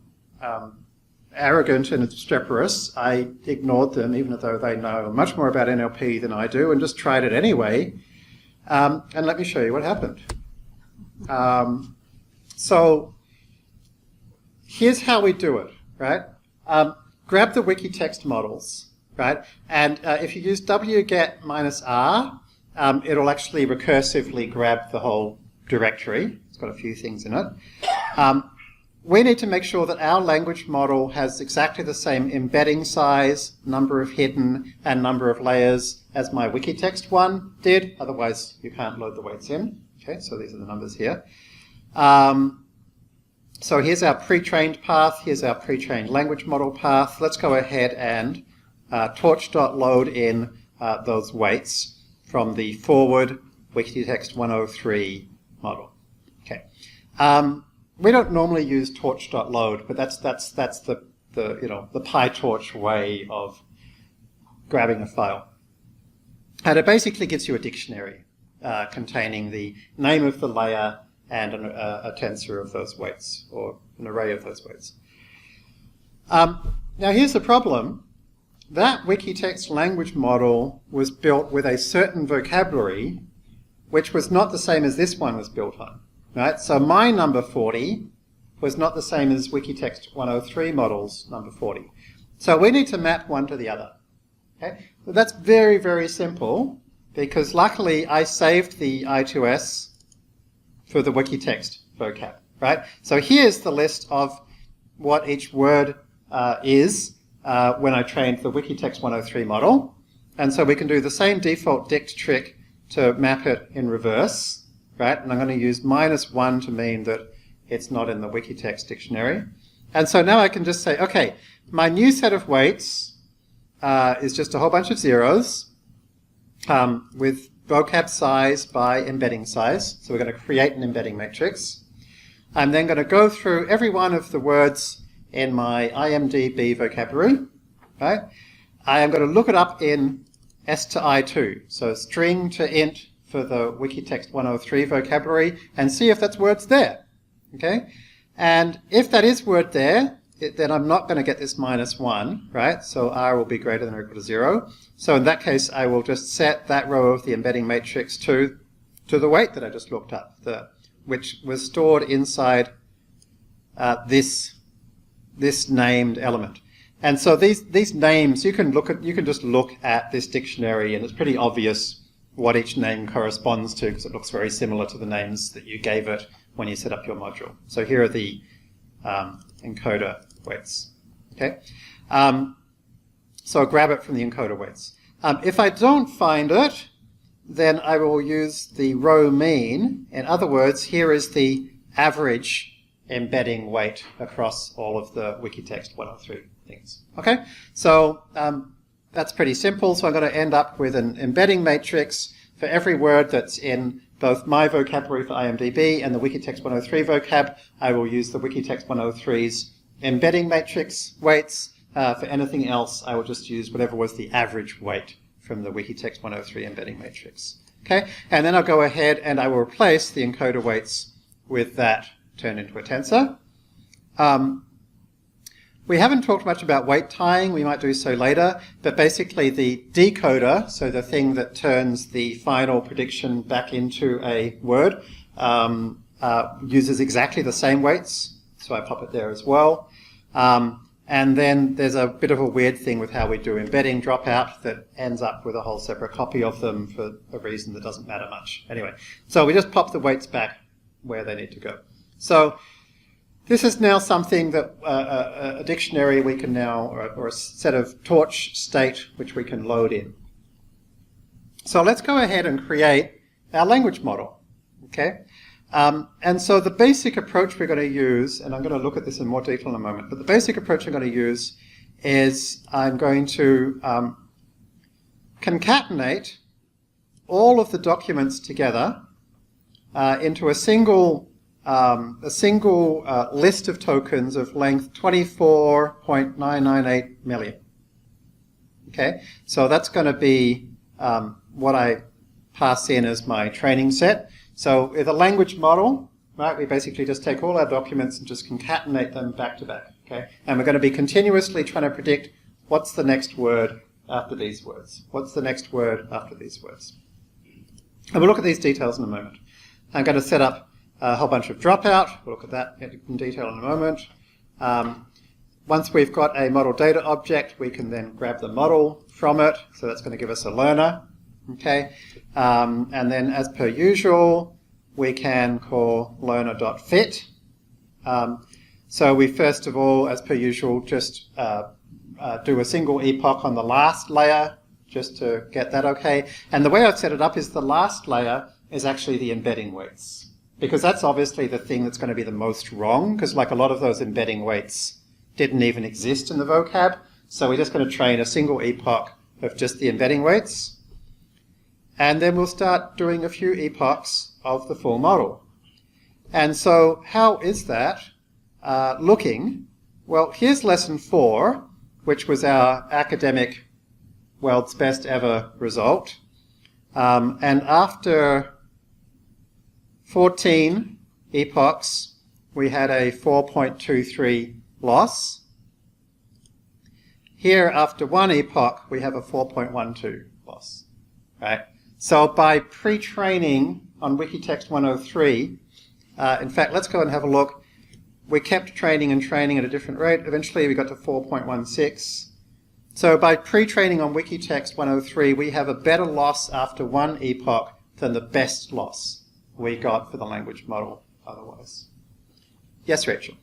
arrogant and obstreperous, I ignored them, even though they know much more about NLP than I do, and just tried it anyway. And let me show you what happened. So here's how we do it, right? Grab the wiki text models, right? And if you use wget -r, it'll actually recursively grab the whole directory. It's got a few things in it. We need to make sure that our language model has exactly the same embedding size, number of hidden, and number of layers as my wiki text one did. Otherwise, you can't load the weights in. Okay, so these are the numbers here. So here's our pre-trained path. Here's our pre-trained language model path. Let's go ahead and torch.load in those weights from the forward wikitext 103 model. Okay. We don't normally use torch.load, but that's the you know, the PyTorch way of grabbing a file. And it basically gives you a dictionary containing the name of the layer and a tensor of those weights, or an array of those weights. Now here's the problem. That wikitext language model was built with a certain vocabulary which was not the same as this one was built on. Right? So my number 40 was not the same as wikitext 103 model's number 40. So we need to map one to the other. Okay? Well, that's very, very simple, because luckily I saved the I2S for the wikitext vocab. Right? So here's the list of what each word is when I trained the wikitext 103 model. And so we can do the same default dict trick to map it in reverse. Right, and I'm going to use -1 to mean that it's not in the wikitext dictionary. And so now I can just say, okay, my new set of weights is just a whole bunch of zeros with vocab size by embedding size. So we're going to create an embedding matrix. I'm then going to go through every one of the words in my IMDb vocabulary. Right? I am going to look it up in S to I2, so string to int for the wikitext 103 vocabulary, and see if that's words there. Okay? And if that is word there, then I'm not going to get this -1, right? So r will be greater than or equal to 0. So in that case, I will just set that row of the embedding matrix to the weight that I just looked up, which was stored inside this named element. And so these names, you can just look at this dictionary, and it's pretty obvious what each name corresponds to, because it looks very similar to the names that you gave it when you set up your module. So here are the encoder weights. Okay, so grab it from the encoder weights. If I don't find it, then I will use the row mean. In other words, here is the average embedding weight across all of the wikitext 103 things. Okay, so that's pretty simple. So I'm going to end up with an embedding matrix for every word that's in both my vocabulary for IMDb and the wikitext 103 vocab. I will use the wikitext 103's embedding matrix weights. For anything else, I will just use whatever was the average weight from the wikitext 103 embedding matrix. Okay, and then I'll go ahead and I will replace the encoder weights with that turned into a tensor. We haven't talked much about weight tying. We might do so later. But basically the decoder, so the thing that turns the final prediction back into a word, uses exactly the same weights. So I pop it there as well. And then there's a bit of a weird thing with how we do embedding dropout that ends up with a whole separate copy of them for a reason that doesn't matter much. Anyway, so we just pop the weights back where they need to go. So this is now something that a dictionary we can now, or a set of torch state, which we can load in. So let's go ahead and create our language model. Okay. And so the basic approach we're going to use, and I'm going to look at this in more detail in a moment, but the basic approach I'm going to use is I'm going to concatenate all of the documents together into a single list of tokens of length 24.998 million. Okay, so that's going to be what I pass in as my training set. So with a language model, right, we basically just take all our documents and just concatenate them back to back. Okay, and we're going to be continuously trying to predict what's the next word after these words. What's the next word after these words? And we'll look at these details in a moment. I'm going to set up a whole bunch of dropout. We'll look at that in detail in a moment. Once we've got a model data object, we can then grab the model from it. So that's going to give us a learner. Okay, and then as per usual, we can call learner.fit. So we first of all, as per usual, just do a single epoch on the last layer just to get that okay. And the way I've set it up is the last layer is actually the embedding weights, because that's obviously the thing that's going to be the most wrong, because like a lot of those embedding weights didn't even exist in the vocab. So we're just going to train a single epoch of just the embedding weights. And then we'll start doing a few epochs of the full model. And so how is that looking? Well, here's lesson 4, which was our academic world's best ever result. And after 14 epochs, we had a 4.23 loss. Here, after 1 epoch, we have a 4.12 loss, right? So by pre-training on Wikitext 103, in fact, let's go and have a look. We kept training and training at a different rate. Eventually, we got to 4.16. So by pre-training on Wikitext 103, we have a better loss after 1 epoch than the best loss we got for the language model otherwise. Yes, Rachel?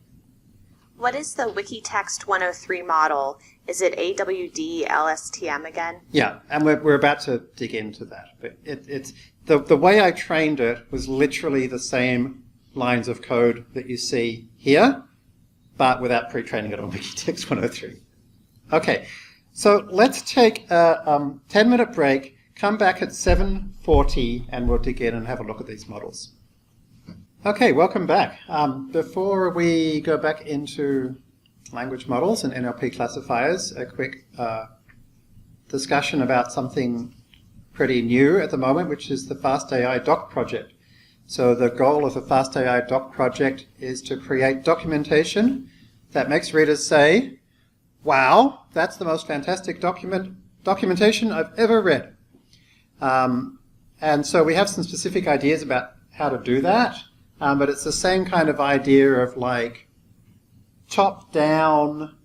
What is the Wikitext 103 model? Is it AWD LSTM again? Yeah, and we're about to dig into that. But it's the way I trained it was literally the same lines of code that you see here, but without pre-training it on Wikitext 103. Okay, so let's take a 10-minute break, come back at 7:40, and we'll dig in and have a look at these models. Okay, welcome back. Before we go back into language models and NLP classifiers, a quick discussion about something pretty new at the moment, which is the FastAI doc project. So the goal of the FastAI doc project is to create documentation that makes readers say, wow, that's the most fantastic documentation I've ever read. And so we have some specific ideas about how to do that. But it's the same kind of idea of like top-down,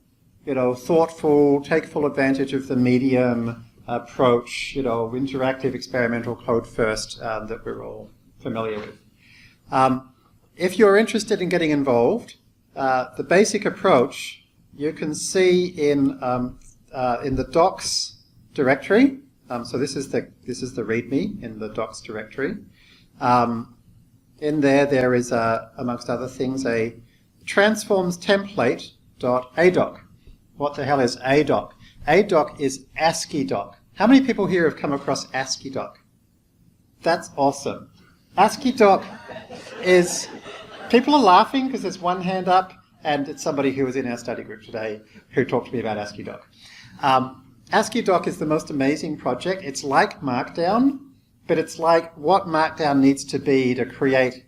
thoughtful, take full advantage of the medium approach, interactive experimental code first that we're all familiar with. If you're interested in getting involved, the basic approach you can see in the docs directory. So this is the README in the docs directory. In there is, amongst other things, a transforms template.adoc. What the hell is adoc? Adoc is ASCII doc. How many people here have come across ASCII doc? That's awesome. ASCII doc is, people are laughing because there's one hand up, and it's somebody who was in our study group today who talked to me about ASCII doc. ASCII doc is the most amazing project. It's like Markdown, but it's like what Markdown needs to be to create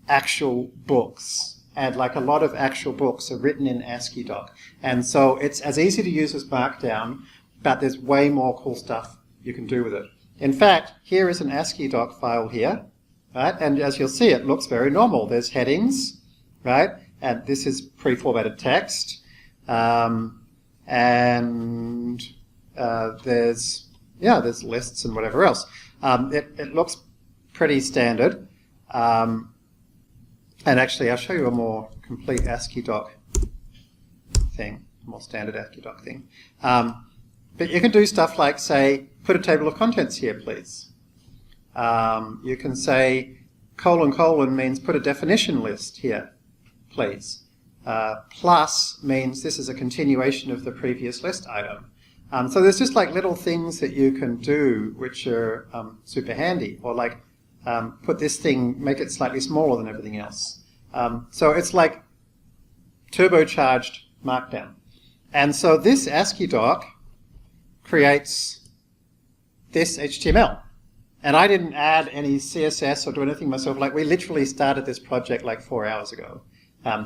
actual books. and like a lot of actual books are written in ASCII doc. And so it's as easy to use as Markdown, but there's way more cool stuff you can do with it. In fact, here is an ASCII doc file here, right? And as you'll see, it looks very normal. There's headings, right? And this is pre-formatted text. There's lists and whatever else. It looks pretty standard. And actually, I'll show you a more complete ASCII doc thing, a more standard ASCII doc thing. But you can do stuff like, say, put a table of contents here, please. You can say, : means put a definition list here, please. Plus means this is a continuation of the previous list item. So there's just like little things that you can do which are super handy, or like put this thing, make it slightly smaller than everything else. So it's like turbocharged Markdown. And so this ASCII doc creates this HTML. And I didn't add any CSS or do anything myself. Like, we literally started this project like 4 hours ago.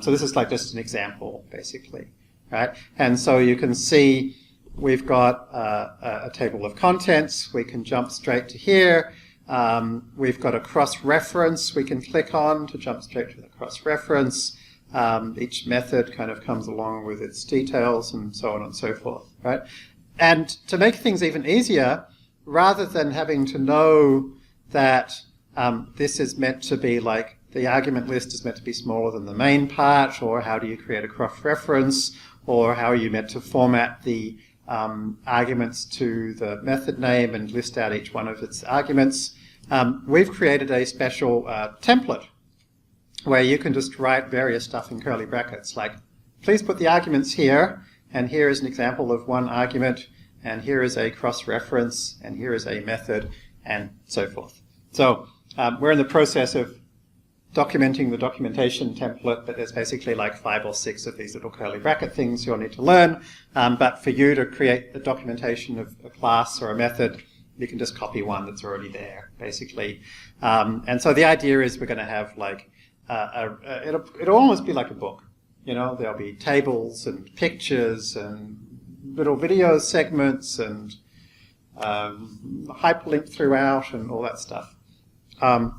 So this is like just an example, basically, right? And so you can see we've got a table of contents. We can jump straight to here. We've got a cross-reference we can click on to jump straight to the cross-reference. Each method kind of comes along with its details and so on and so forth, right? And to make things even easier, rather than having to know that this is meant to be like, the argument list is meant to be smaller than the main part, or how do you create a cross-reference, or how are you meant to format the arguments to the method name and list out each one of its arguments, we've created a special template where you can just write various stuff in curly brackets, like, please put the arguments here, and here is an example of one argument, and here is a cross-reference, and here is a method, and so forth. So we're in the process of documenting the documentation template, but there's basically like 5 or 6 of these little curly bracket things you'll need to learn. But for you to create the documentation of a class or a method, you can just copy one that's already there, basically. And so the idea is we're going to have like, it'll almost be like a book. You know, there'll be tables and pictures and little video segments and hyperlink throughout and all that stuff.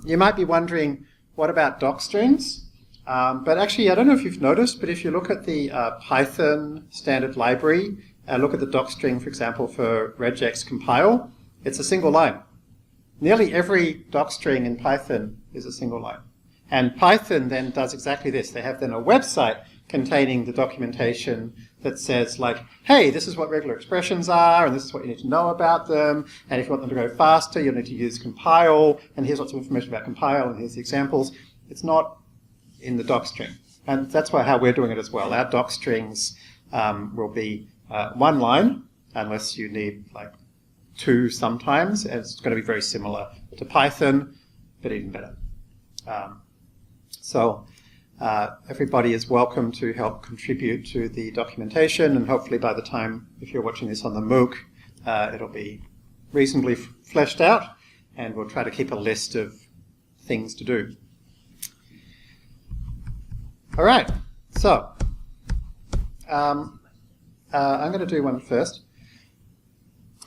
You might be wondering, what about doc strings? But actually, I don't know if you've noticed, but if you look at the Python standard library, look at the doc string, for example, for regex compile, it's a single line. Nearly every doc string in Python is a single line. And Python then does exactly this. They have then a website containing the documentation that says like, hey, this is what regular expressions are, and this is what you need to know about them, and if you want them to go faster, you'll need to use compile, and here's lots of information about compile, and here's the examples. It's not in the doc string. And that's how we're doing it as well. Our doc strings will be one line, unless you need like 2 sometimes, and it's going to be very similar to Python, but even better. Everybody is welcome to help contribute to the documentation, and hopefully by the time, if you're watching this on the MOOC, it'll be reasonably fleshed out, and we'll try to keep a list of things to do. All right, so I'm going to do one first.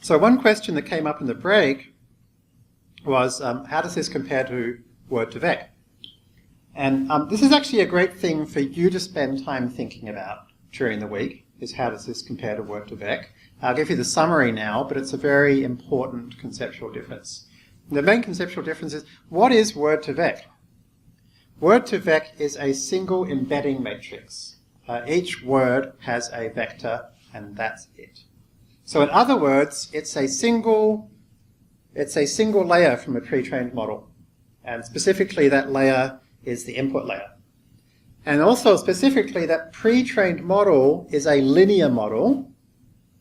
So one question that came up in the break was, how does this compare to Word2Vec? And this is actually a great thing for you to spend time thinking about during the week, is how does this compare to Word2Vec? I'll give you the summary now, but it's a very important conceptual difference. The main conceptual difference is, what is Word2Vec? Word2Vec is a single embedding matrix. Each word has a vector, and that's it. So in other words, it's a single layer from a pre-trained model. And specifically, that layer is the input layer. And also specifically, that pre-trained model is a linear model,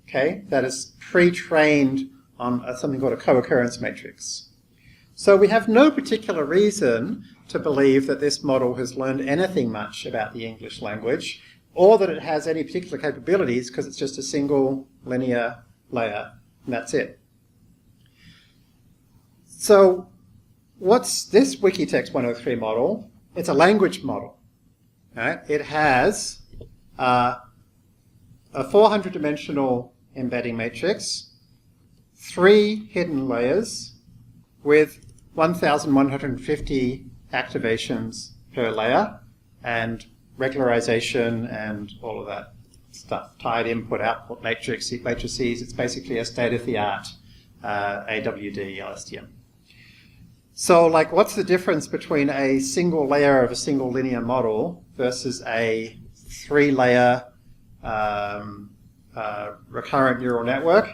okay, that is pre-trained on something called a co-occurrence matrix. So we have no particular reason to believe that this model has learned anything much about the English language, or that it has any particular capabilities, because it's just a single linear layer, and that's it. So what's this Wikitext 103 model? It's a language model. right, it has a 400-dimensional embedding matrix, 3 hidden layers with 1,150 activations per layer, and regularization and all of that stuff. Tied input-output matrices. It's basically a state-of-the-art AWD LSTM. So, like, what's the difference between a single layer of a single linear model versus a 3-layer recurrent neural network?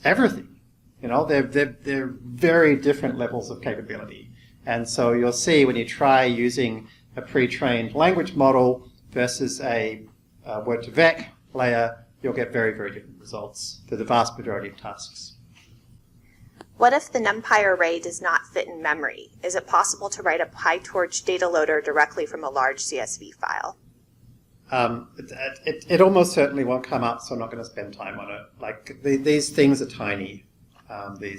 Everything. You know, they're very different levels of capability. And so you'll see when you try using a pre-trained language model versus a word-to-vec layer, you'll get very, very different results for the vast majority of tasks. What if the NumPy array does not fit in memory? Is it possible to write a PyTorch data loader directly from a large CSV file? It almost certainly won't come up, so I'm not going to spend time on it. Like, these things are tiny. They're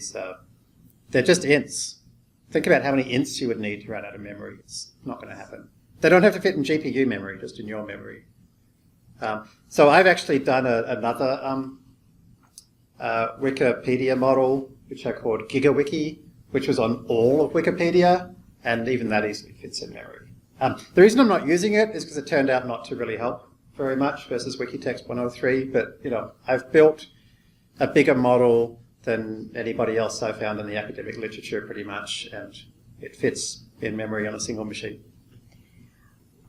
just ints. Think about how many ints you would need to run out of memory. It's not going to happen. They don't have to fit in GPU memory, just in your memory. So I've actually done another Wikipedia model, which I called GigaWiki, which was on all of Wikipedia, and even that easily fits in memory. The reason I'm not using it is because it turned out not to really help very much versus Wikitext 103, but you know, I've built a bigger model than anybody else I found in the academic literature pretty much, and it fits in memory on a single machine.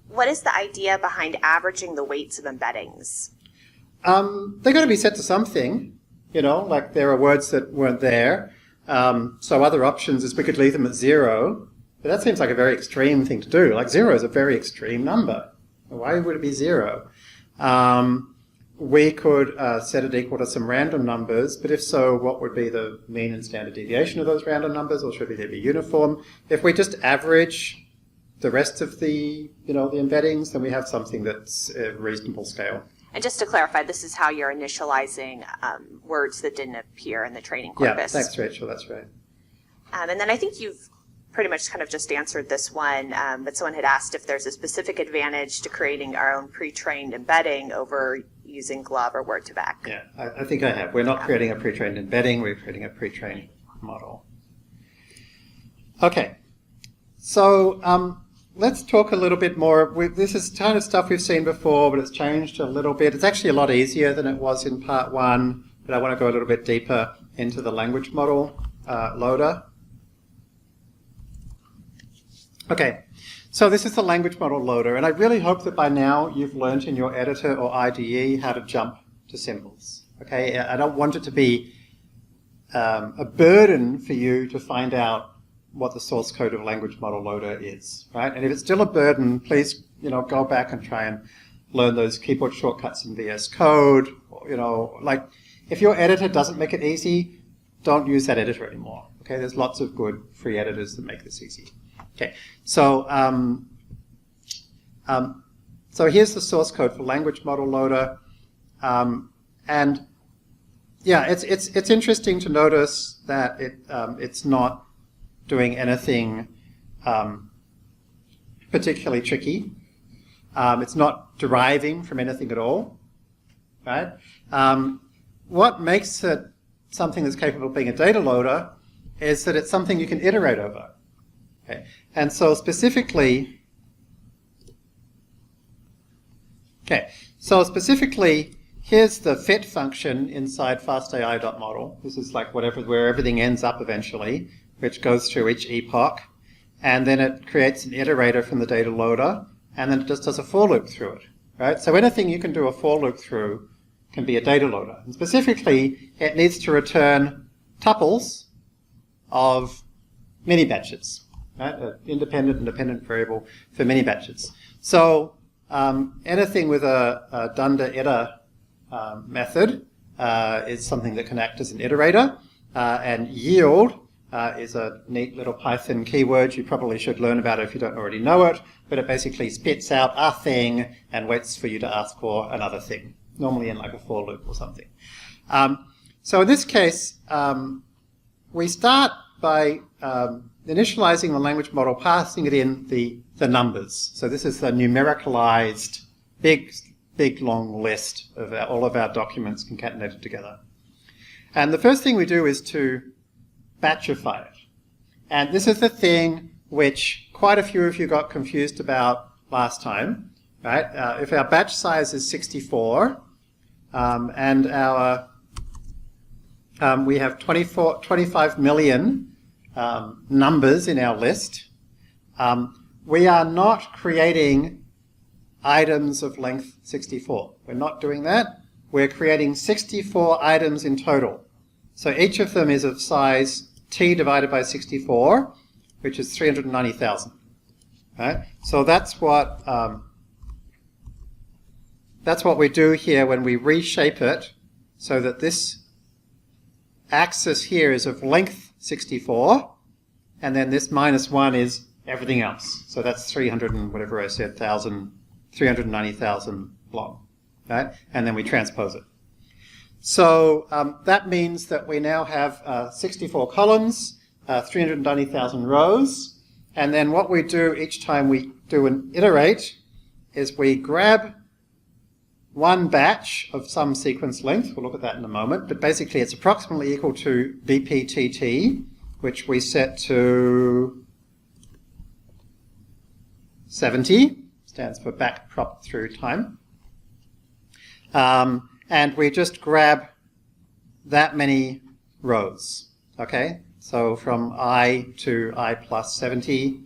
What is the idea behind averaging the weights of embeddings? They're going to be set to something, you know, like there are words that weren't there. So other options is we could leave them at 0, but that seems like a very extreme thing to do. Like 0 is a very extreme number. Why would it be 0? We could set it equal to some random numbers, but if so, what would be the mean and standard deviation of those random numbers, or should they be uniform? If we just average the rest of the, you know, the embeddings, then we have something that's a reasonable scale. And just to clarify, this is how you're initializing words that didn't appear in the training corpus. Yeah, thanks, Rachel, that's right. And then I think you've pretty much kind of just answered this one, but someone had asked if there's a specific advantage to creating our own pre-trained embedding over using GLOV or Word2Vec. Yeah, I think I have. We're not creating a pre-trained embedding, we're creating a pre-trained model. Okay, so let's talk a little bit more. This is kind of stuff we've seen before, but it's changed a little bit. It's actually a lot easier than it was in part 1, but I want to go a little bit deeper into the language model loader. Okay, so this is the language model loader, and I really hope that by now you've learned in your editor or IDE how to jump to symbols. Okay, I don't want it to be a burden for you to find out what the source code of language model loader is, right? And if it's still a burden, please, you know, go back and try and learn those keyboard shortcuts in VS Code. You know, like if your editor doesn't make it easy, don't use that editor anymore. Okay, there's lots of good free editors that make this easy. Okay, so so here's the source code for language model loader, and yeah, it's interesting to notice that it's not doing anything particularly tricky. It's not deriving from anything at all, right? What makes it something that's capable of being a data loader is that it's something you can iterate over. Okay. And so specifically, here's the fit function inside fastai.model. This is like where everything ends up eventually, which goes through each epoch, and then it creates an iterator from the data loader, and then it just does a for loop through it, right? So anything you can do a for loop through can be a data loader. And specifically, it needs to return tuples of mini batches. Right? An independent and dependent variable for mini batches. So anything with a dunder iter method is something that can act as an iterator, and yield is a neat little Python keyword. You probably should learn about it if you don't already know it, but it basically spits out a thing and waits for you to ask for another thing, normally in like a for loop or something. So in this case, we start by initializing the language model, passing it in the numbers. So this is the numericalized, big long list of all of our documents concatenated together. And the first thing we do is to batchify it. And this is the thing which quite a few of you got confused about last time, right? If our batch size is 64, and we have 25 million numbers in our list, we are not creating items of length 64. We're not doing that. We're creating 64 items in total. So each of them is of size t divided by 64, which is 390,000. Right? So that's what we do here when we reshape it, so that this axis here is of length 64, and then this -1 is everything else. So that's 300 and whatever I said, 390,000 long. Right? And then we transpose it. So that means that we now have 64 columns, 390,000 rows, and then what we do each time we do an iterate is we grab one batch of some sequence length. We'll look at that in a moment, but basically it's approximately equal to BPTT, which we set to 70, stands for back prop through time. And we just grab that many rows, okay? So from I to I plus 70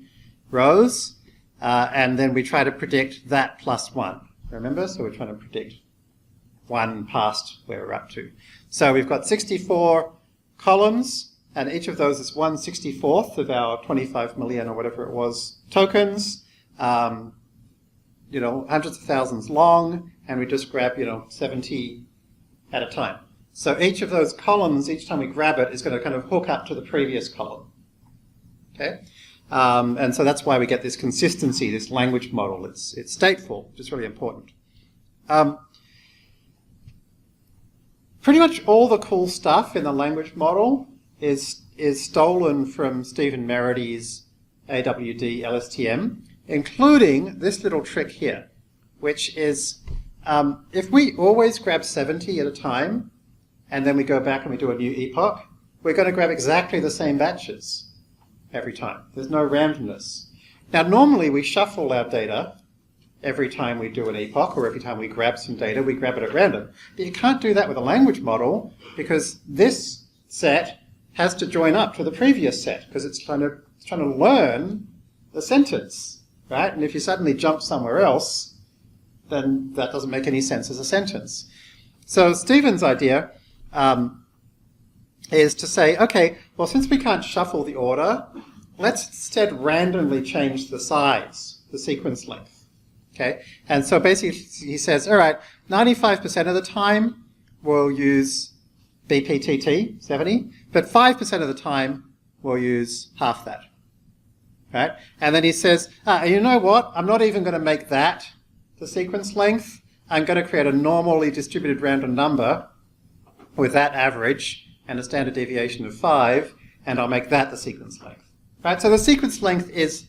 rows, and then we try to predict that plus 1. Remember? So we're trying to predict 1 past where we're up to. So we've got 64 columns, and each of those is 1/64th of our 25 million or whatever it was tokens, hundreds of thousands long, and we just grab, 70 at a time. So each of those columns, each time we grab it, is going to kind of hook up to the previous column. Okay? And so that's why we get this consistency, this language model. It's stateful, which is really important. Pretty much all the cool stuff in the language model is stolen from Stephen Merity's AWD LSTM, including this little trick here, which is if we always grab 70 at a time, and then we go back and we do a new epoch, we're going to grab exactly the same batches every time. There's no randomness. Now, normally we shuffle our data every time we do an epoch, or every time we grab some data, we grab it at random. But you can't do that with a language model, because this set has to join up to the previous set, because it's trying to learn the sentence, right? And if you suddenly jump somewhere else, then that doesn't make any sense as a sentence. So Stephen's idea is to say, okay, well, since we can't shuffle the order, let's instead randomly change the size, the sequence length. Okay? And so basically he says, all right, 95% of the time we'll use BPTT, 70, but 5% of the time we'll use half that. Right? And then he says, you know what? I'm not even going to make that the sequence length. I'm going to create a normally distributed random number with that average and a standard deviation of 5, and I'll make that the sequence length. Right? So the sequence length is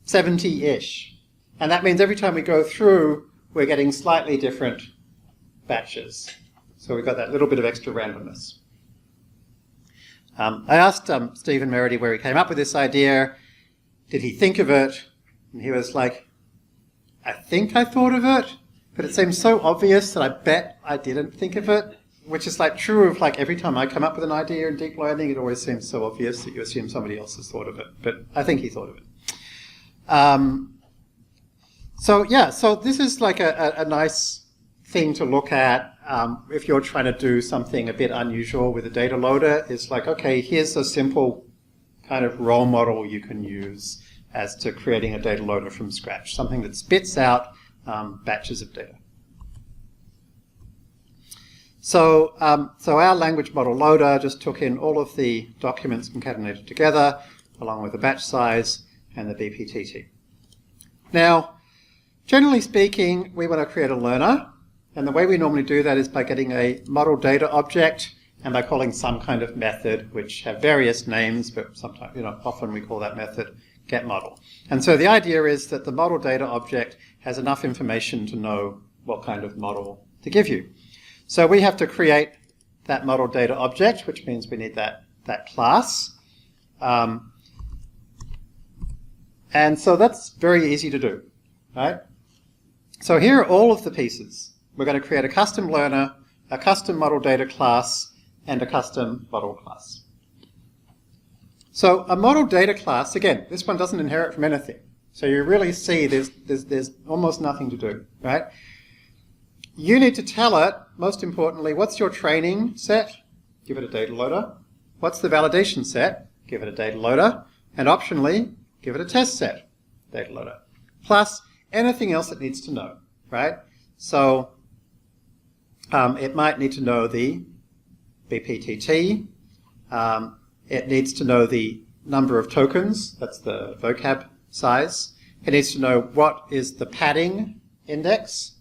70-ish. And that means every time we go through, we're getting slightly different batches. So we've got that little bit of extra randomness. I asked Stephen Merity where he came up with this idea. Did he think of it? And he was like, I think I thought of it, but it seems so obvious that I bet I didn't think of it, which is like true of like every time I come up with an idea in deep learning, it always seems so obvious that you assume somebody else has thought of it. But I think he thought of it. So this is like a nice thing to look at if you're trying to do something a bit unusual with a data loader. It's like, okay, here's a simple kind of role model you can use as to creating a data loader from scratch, something that spits out batches of data. So our language model loader just took in all of the documents concatenated together, along with the batch size and the BPTT. Now, generally speaking, we want to create a learner, and the way we normally do that is by getting a model data object and by calling some kind of method, which have various names, but sometimes, often we call that method getModel. And so the idea is that the model data object has enough information to know what kind of model to give you. So we have to create that model data object, which means we need that class. And so that's very easy to do, right? So here are all of the pieces. We're going to create a custom learner, a custom model data class, and a custom model class. So a model data class, again, this one doesn't inherit from anything. So you really see there's almost nothing to do, right? You need to tell it, most importantly, what's your training set? Give it a data loader. What's the validation set? Give it a data loader. And optionally, give it a test set, data loader. Plus anything else it needs to know, right? So it might need to know the BPTT. It needs to know the number of tokens, that's the vocab size. It needs to know what is the padding index.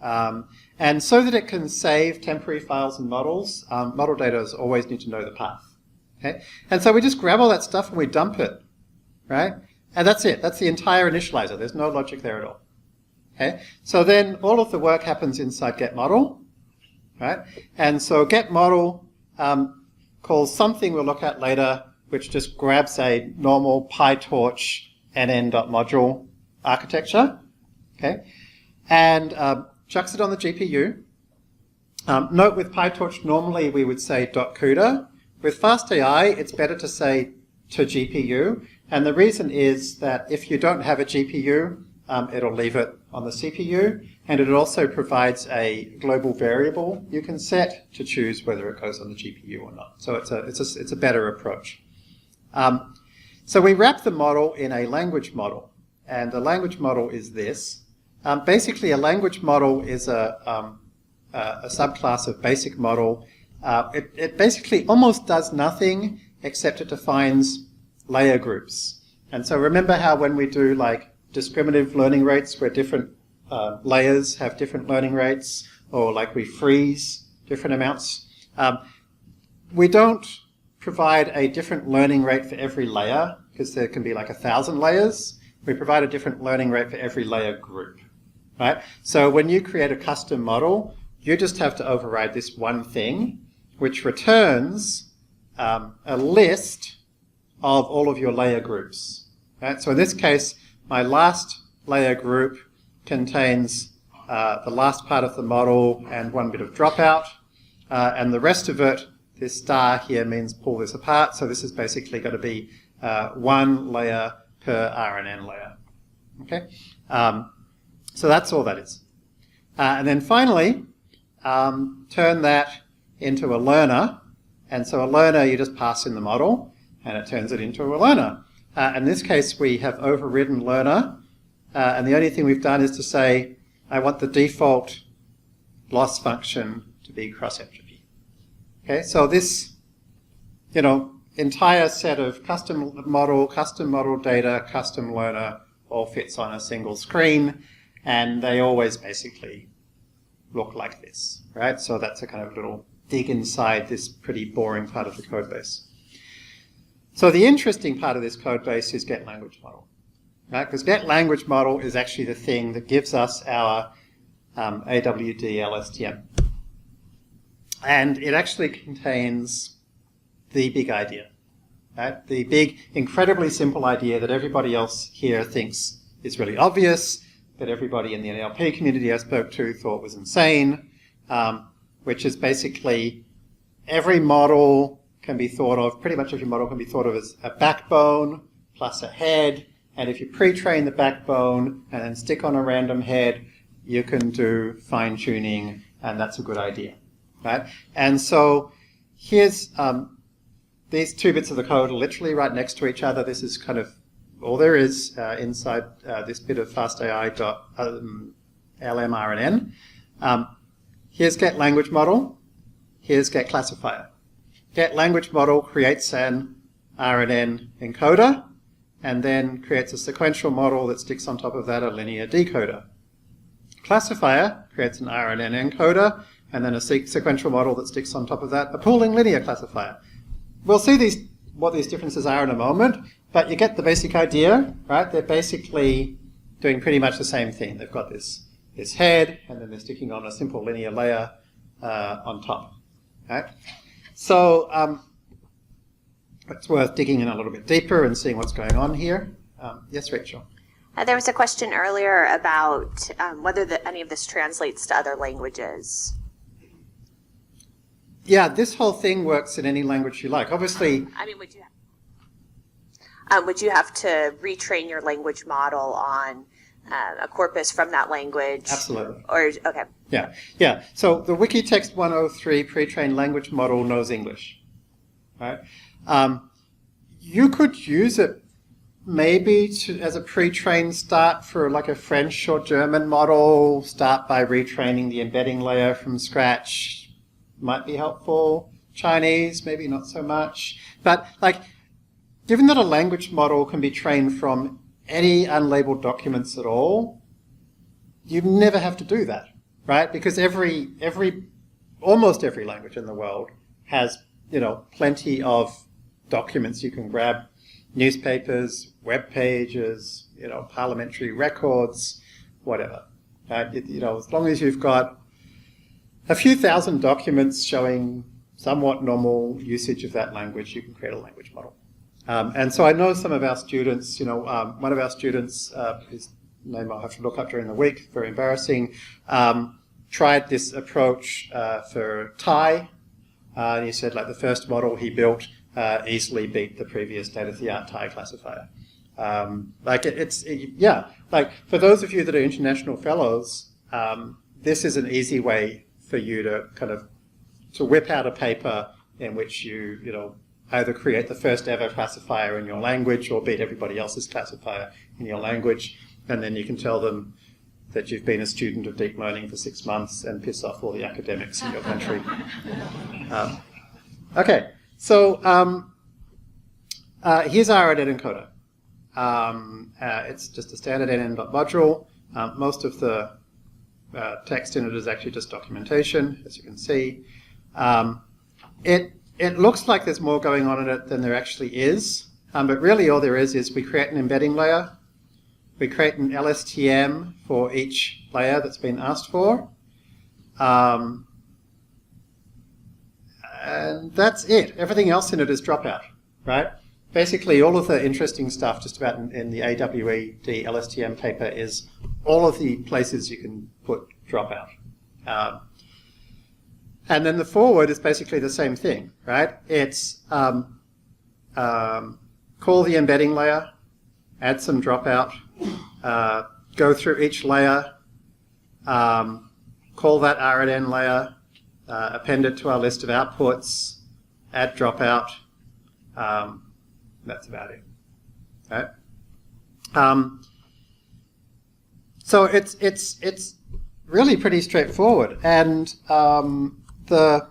And so that it can save temporary files and models, model data always need to know the path. Okay? And so we just grab all that stuff and we dump it, right? And that's it. That's the entire initializer. There's no logic there at all. Okay? So then all of the work happens inside getModel, right? And so getModel calls something we'll look at later, which just grabs a normal PyTorch NN.module architecture, okay, and chucks it on the GPU. Note with PyTorch, normally we would say .CUDA. With fastai, it's better to say to GPU, and the reason is that if you don't have a GPU, it'll leave it on the CPU, and it also provides a global variable you can set to choose whether it goes on the GPU or not. So it's a better approach. So we wrap the model in a language model, and the language model is this. Basically, a language model is a subclass of basic model. It basically almost does nothing except it defines layer groups. And so remember how when we do like discriminative learning rates where different layers have different learning rates, or like we freeze different amounts, we don't provide a different learning rate for every layer, because there can be like 1,000 layers. We provide a different learning rate for every layer group, right? So when you create a custom model, you just have to override this one thing, which returns a list of all of your layer groups, right? So in this case, my last layer group contains the last part of the model and one bit of dropout, and the rest of it, this star here means pull this apart, so this is basically going to be one layer per RNN layer. Okay, so that's all that is. And then finally, turn that into a learner, and so a learner you just pass in the model, and it turns it into a learner. In this case, we have overridden learner, and the only thing we've done is to say, I want the default loss function to be cross entropy. Okay, so this, entire set of custom model data, custom learner, all fits on a single screen, and they always basically look like this, right? So that's a kind of little dig inside this pretty boring part of the code base. So the interesting part of this code base is getLanguageModel, right? Because getLanguageModel is actually the thing that gives us our AWD LSTM. And it actually contains the big idea, right? The big, incredibly simple idea that everybody else here thinks is really obvious, but everybody in the NLP community I spoke to thought was insane, which is basically every model can be thought of, pretty much every model can be thought of as a backbone plus a head, and if you pre-train the backbone and then stick on a random head, you can do fine-tuning, and that's a good idea. Right? And so here's these two bits of the code are literally right next to each other. This is kind of all there is inside this bit of fastai.lmRNN. Here's getLanguageModel. Here's getClassifier. getLanguageModel creates an RNN encoder and then creates a sequential model that sticks on top of that a linear decoder. Classifier creates an RNN encoder and then a sequential model that sticks on top of that, a pooling linear classifier. We'll see what these differences are in a moment, but you get the basic idea, right? They're basically doing pretty much the same thing. They've got this head, and then they're sticking on a simple linear layer on top, right? So it's worth digging in a little bit deeper and seeing what's going on here. Yes, Rachel? There was a question earlier about whether any of this translates to other languages. Yeah, this whole thing works in any language you like. Obviously, I mean, would you have to retrain your language model on a corpus from that language? Absolutely. Or okay. Yeah. So the Wikitext 103 pre-trained language model knows English, right? You could use it maybe as a pre-trained start for like a French or German model. Start by retraining the embedding layer from scratch. Might be helpful. Chinese, maybe not so much. But like, given that a language model can be trained from any unlabeled documents at all, you never have to do that, right? Because almost every language in the world has, plenty of documents you can grab, newspapers, web pages, parliamentary records, whatever. Right? As long as you've got a few thousand documents showing somewhat normal usage of that language, you can create a language model. And so I know some of our students, one of our students, his name I'll have to look up during the week, very embarrassing, tried this approach for Thai. And he said, like, the first model he built easily beat the previous state-of-the-art Thai classifier. Like for those of you that are international fellows, this is an easy way for you to to whip out a paper in which you either create the first ever classifier in your language or beat everybody else's classifier in your language, and then you can tell them that you've been a student of deep learning for 6 months and piss off all the academics in your country. Okay, so here's our RNN encoder. It's just a standard NN.module. Most of the text in it is actually just documentation, as you can see. It looks like there's more going on in it than there actually is, but really all there is we create an embedding layer, we create an LSTM for each layer that's been asked for, and that's it. Everything else in it is dropout, right? Basically, all of the interesting stuff just about in the AWED LSTM paper is all of the places you can put dropout. And then the forward is basically the same thing, right? It's call the embedding layer, add some dropout, go through each layer, call that RNN layer, append it to our list of outputs, add dropout. That's about it, right? So it's really pretty straightforward, and the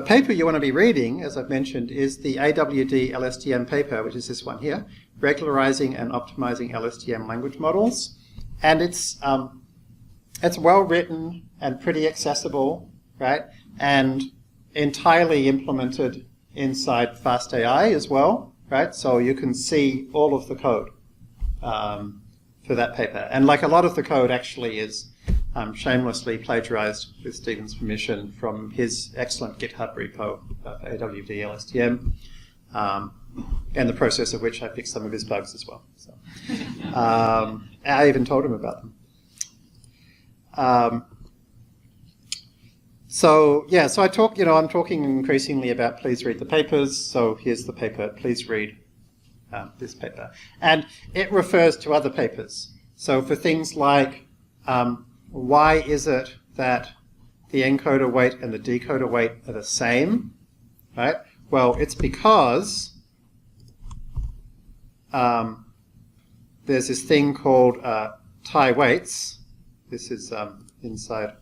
paper you want to be reading, as I've mentioned, is the AWD LSTM paper, which is this one here, Regularizing and Optimizing LSTM Language Models, and it's well written and pretty accessible, right? And entirely implemented inside fastai as well, right? So you can see all of the code for that paper. And like a lot of the code actually is shamelessly plagiarized with Stephen's permission from his excellent GitHub repo for AWD LSTM, and the process of which I fixed some of his bugs as well. So I even told him about them. So I talk, I'm talking increasingly about please read the papers. So here's the paper, please read this paper. And it refers to other papers. So for things like, why is it that the encoder weight and the decoder weight are the same, right? Well, it's because there's this thing called tie weights. This is inside.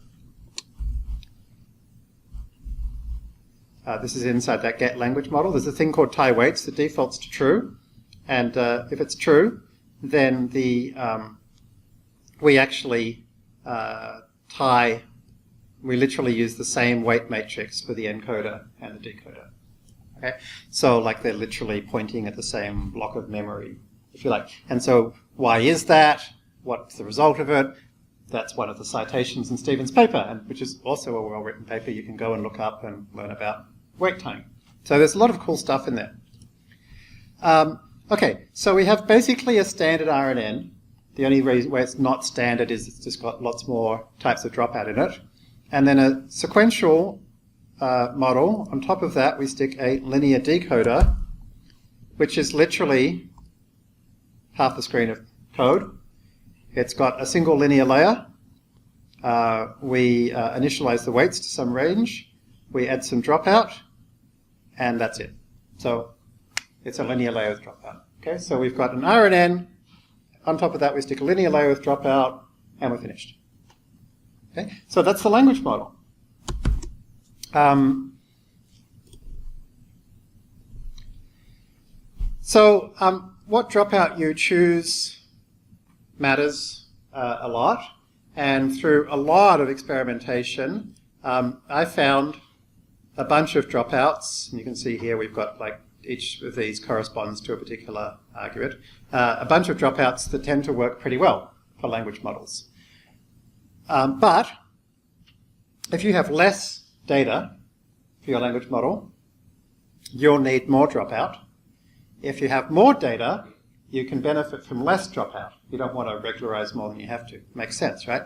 This is inside that get language model. There's a thing called tie weights that defaults to true, and if it's true, then we actually Thai, we literally use the same weight matrix for the encoder and the decoder. Okay? So like they're literally pointing at the same block of memory, if you like. And so why is that? What's the result of it? That's one of the citations in Stephen's paper, which is also a well-written paper you can go and look up and learn about wait time. So there's a lot of cool stuff in there. Okay, so we have basically a standard RNN. The only reason where it's not standard is it's just got lots more types of dropout in it. And then a sequential model. On top of that, we stick a linear decoder, which is literally half the screen of code. It's got a single linear layer. We initialize the weights to some range. We add some dropout, and that's it. So it's a linear layer with dropout. Okay, so we've got an RNN. On top of that, we stick a linear layer with dropout, and we're finished. Okay, so that's the language model. What dropout you choose matters a lot, and through a lot of experimentation, I found a bunch of dropouts, and you can see here we've got like each of these corresponds to a particular argument, a bunch of dropouts that tend to work pretty well for language models. But if you have less data for your language model, you'll need more dropout. If you have more data, you can benefit from less dropout. You don't want to regularize more than you have to. Makes sense, right?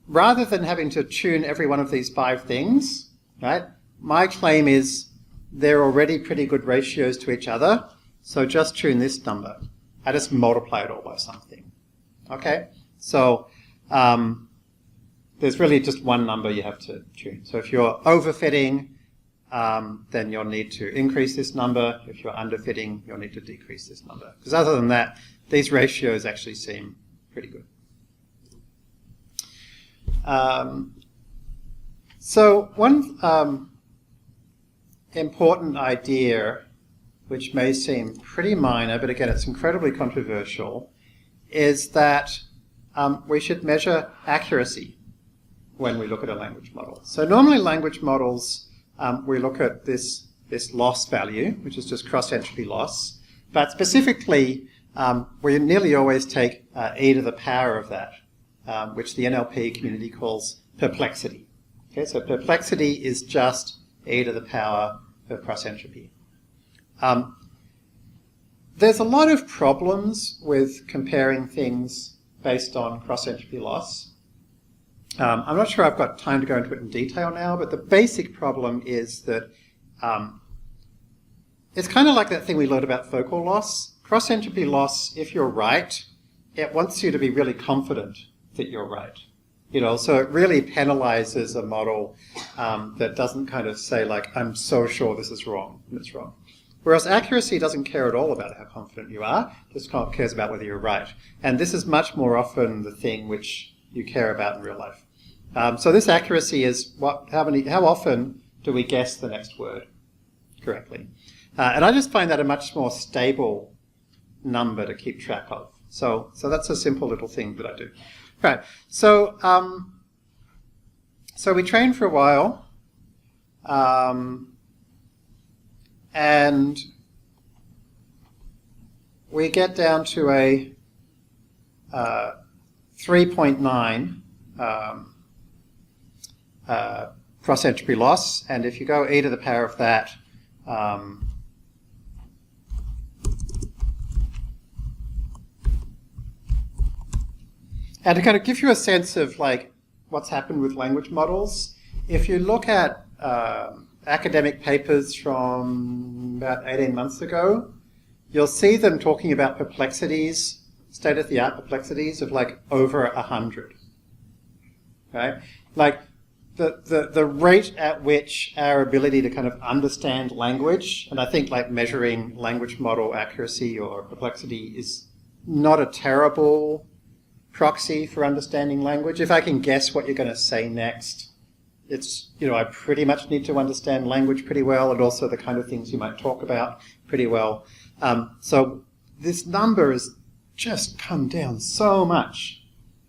Rather than having to tune every one of these 5 things, right, my claim is they're already pretty good ratios to each other, so just tune this number. I just multiply it all by something. Okay? So there's really just one number you have to tune. So if you're overfitting, then you'll need to increase this number. If you're underfitting, you'll need to decrease this number. Because other than that, these ratios actually seem pretty good. So one important idea, which may seem pretty minor, but again it's incredibly controversial, is that we should measure accuracy when we look at a language model. So normally language models, we look at this loss value, which is just cross-entropy loss, but specifically we nearly always take e to the power of that, which the NLP community calls perplexity. Okay, so perplexity is just e to the power of cross-entropy. There's a lot of problems with comparing things based on cross-entropy loss. I'm not sure I've got time to go into it in detail now, but the basic problem is that it's kind of like that thing we learned about focal loss. Cross-entropy loss, if you're right, it wants you to be really confident that you're right. You know, so it really penalizes a model that doesn't kind of say, like, I'm so sure this is wrong, and it's wrong. Whereas accuracy doesn't care at all about how confident you are, just cares about whether you're right. And this is much more often the thing which you care about in real life. So this accuracy is how often do we guess the next word correctly? And I just find that a much more stable number to keep track of. So that's a simple little thing that I do. Right. So we train for a while, and we get down to a 3.9 cross-entropy loss, and if you go e to the power of that, and to kind of give you a sense of like what's happened with language models, if you look at academic papers from about 18 months ago, you'll see them talking about perplexities, state-of-the-art perplexities of like over 100. Right? Like the rate at which our ability to kind of understand language, and I think like measuring language model accuracy or perplexity is not a terrible proxy for understanding language. If I can guess what you're going to say next, it's, you know, I pretty much need to understand language pretty well, and also the kind of things you might talk about pretty well. So this number has just come down so much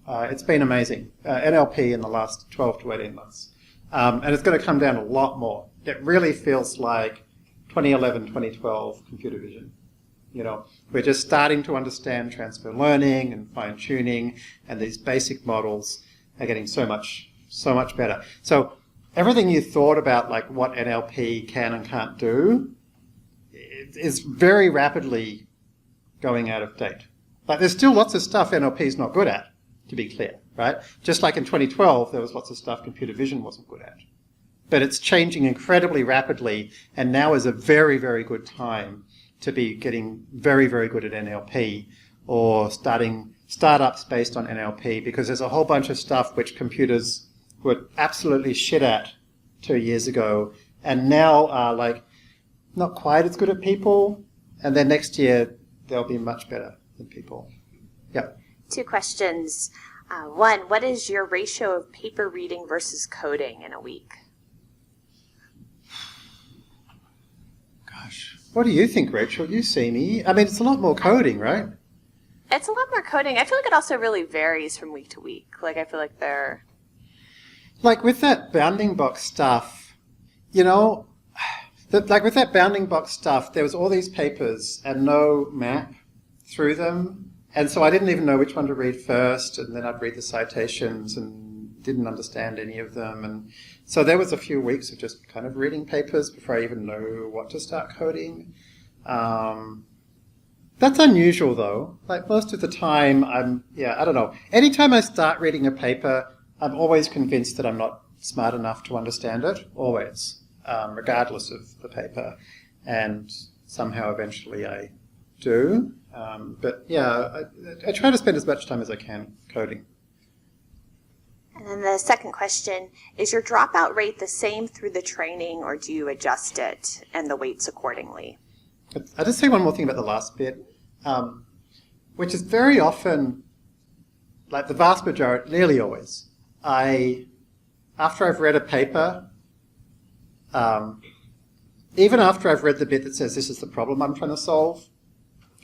It's been amazing. NLP in the last 12 to 18 months. And it's going to come down a lot more. It really feels like 2011, 2012 computer vision. You know, we're just starting to understand transfer learning and fine-tuning, and these basic models are getting so much better. So everything you thought about, like what NLP can and can't do, is very rapidly going out of date. Like there's still lots of stuff NLP is not good at, to be clear, right? Just like in 2012, there was lots of stuff computer vision wasn't good at. But it's changing incredibly rapidly, and now is a very, very good time to be getting very, very good at NLP or starting startups based on NLP, because there's a whole bunch of stuff which computers were absolutely shit at 2 years ago and now are like not quite as good at people, and then next year they'll be much better than people. Yep. 2 questions. One, what is your ratio of paper reading versus coding in a week? Gosh. What do you think, Rachel? You see me. I mean, it's a lot more coding, right? It's a lot more coding. I feel like it also really varies from week to week. Like, I feel like they're... Like, with that bounding box stuff, you know, like with that bounding box stuff, there was all these papers and no map through them. And so I didn't even know which one to read first, and then I'd read the citations and didn't understand any of them. And so there was a few weeks of just kind of reading papers before I even know what to start coding. That's unusual, though. Like most of the time, I don't know. Anytime I start reading a paper, I'm always convinced that I'm not smart enough to understand it, always, regardless of the paper. And somehow eventually I do. But yeah, I try to spend as much time as I can coding. And then the second question, is your dropout rate the same through the training, or do you adjust it and the weights accordingly? I'll just say one more thing about the last bit, which is very often, like the vast majority, nearly always, after I've read a paper, even after I've read the bit that says this is the problem I'm trying to solve,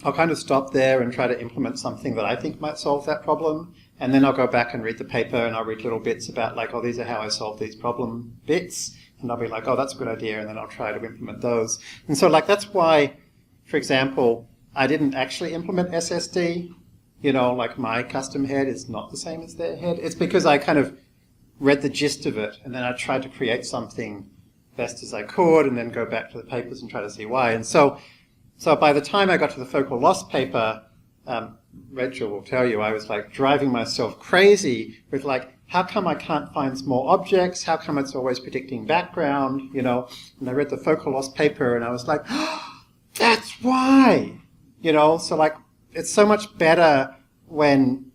I'll kind of stop there and try to implement something that I think might solve that problem. And then I'll go back and read the paper, and I'll read little bits about like, oh, these are how I solve these problem bits. And I'll be like, oh, that's a good idea. And then I'll try to implement those. And so like, that's why, for example, I didn't actually implement SSD. You know, like my custom head is not the same as their head. It's because I kind of read the gist of it, and then I tried to create something best as I could, and then go back to the papers and try to see why. And so by the time I got to the focal loss paper, Rachel will tell you, I was like driving myself crazy with like, how come I can't find small objects? How come it's always predicting background? You know, and I read the focal loss paper and I was like, oh, that's why, you know, so like, it's so much better when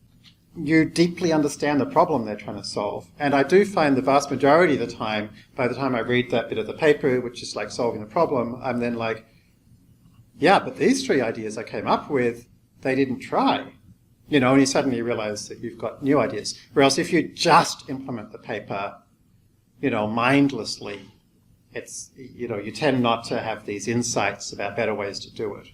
you deeply understand the problem they're trying to solve. And I do find the vast majority of the time, by the time I read that bit of the paper, which is like solving the problem, I'm then like, yeah, but these 3 ideas I came up with, they didn't try. You know, and you suddenly realize that you've got new ideas. Whereas if you just implement the paper, you know, mindlessly, it's, you know, you tend not to have these insights about better ways to do it.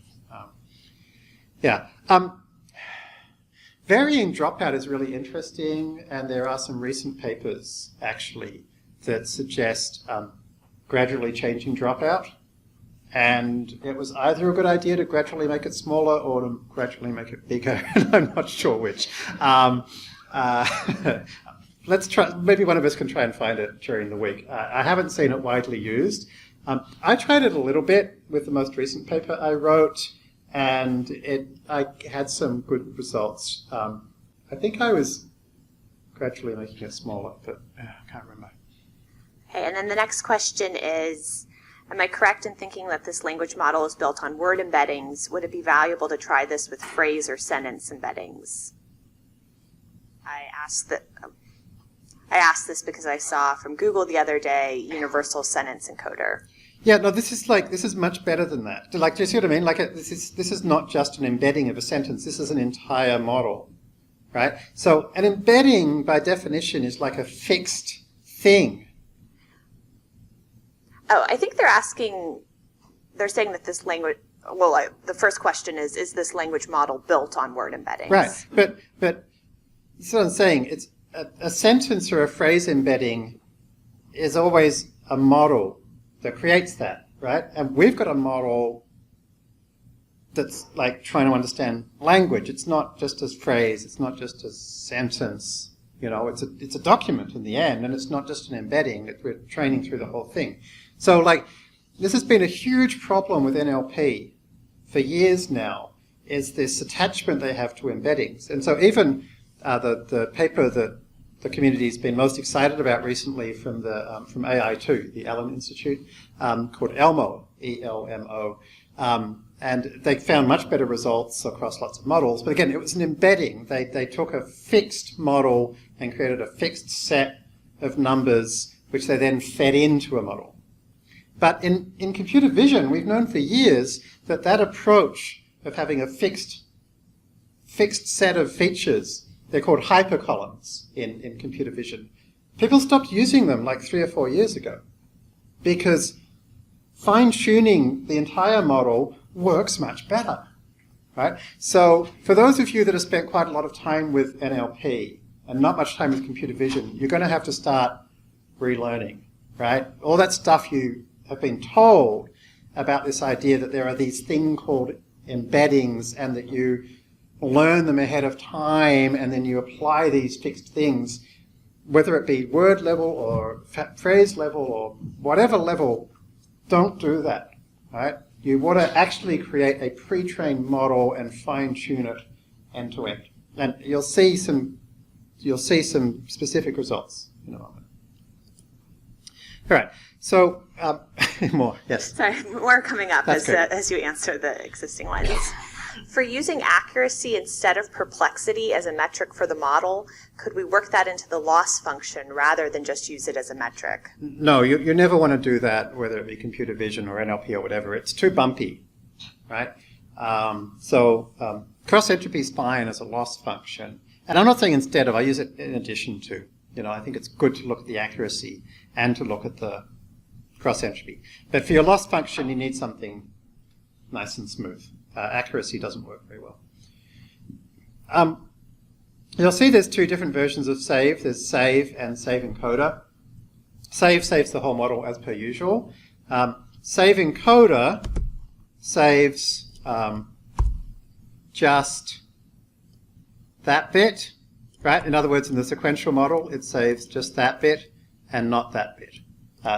Varying dropout is really interesting, and there are some recent papers, actually, that suggest gradually changing dropout. And it was either a good idea to gradually make it smaller or to gradually make it bigger, and I'm not sure which. Let's try. Maybe one of us can try and find it during the week. I haven't seen it widely used. I tried it a little bit with the most recent paper I wrote, and I had some good results. I think I was gradually making it smaller, but I can't remember. Okay, and then the next question is, am I correct in thinking that this language model is built on word embeddings? Would it be valuable to try this with phrase or sentence embeddings? I asked this because I saw from Google the other day, universal sentence encoder. Yeah, no, this is much better than that. Like, do you see what I mean? Like, this is not just an embedding of a sentence. This is an entire model, right? So an embedding, by definition, is like a fixed thing. Oh, I think they're saying that this language, well, the first question is this language model built on word embeddings? Right, but That's what I'm saying. It's a sentence or a phrase embedding is always a model that creates that, right? And we've got a model that's like trying to understand language. It's not just a phrase. It's not just a sentence. You know, it's a document in the end, and it's not just an embedding. We're training through the whole thing. So, like, this has been a huge problem with NLP for years now, is this attachment they have to embeddings. And so even the paper that the community's been most excited about recently from AI2, the Allen Institute, called ELMO, E-L-M-O, and they found much better results across lots of models. But again, it was an embedding. They took a fixed model and created a fixed set of numbers, which they then fed into a model. But in computer vision, we've known for years that approach of having a fixed set of features, they're called hypercolumns in computer vision. People stopped using them like 3 or 4 years ago because fine-tuning the entire model works much better, right? So for those of you that have spent quite a lot of time with NLP and not much time with computer vision, you're going to have to start relearning, right? All that stuff you have been told about this idea that there are these things called embeddings and that you learn them ahead of time and then you apply these fixed things, whether it be word level or phrase level or whatever level, don't do that, right? You want to actually create a pre-trained model and fine-tune it end to end. And you'll see some specific results in a moment. All right. So, more, yes. Sorry, more coming up That's as you answer the existing ones. For using accuracy instead of perplexity as a metric for the model, could we work that into the loss function rather than just use it as a metric? No, you never want to do that, whether it be computer vision or NLP or whatever. It's too bumpy, right? Cross entropy is fine as a loss function. And I'm not saying instead of, I use it in addition to. You know, I think it's good to look at the accuracy and to look at the cross entropy. But for your loss function, you need something nice and smooth. Accuracy doesn't work very well. You'll see there's 2 different versions of save. There's save and save encoder. Save saves the whole model as per usual. Save encoder saves just that bit, right? In other words, in the sequential model, it saves just that bit and not that bit.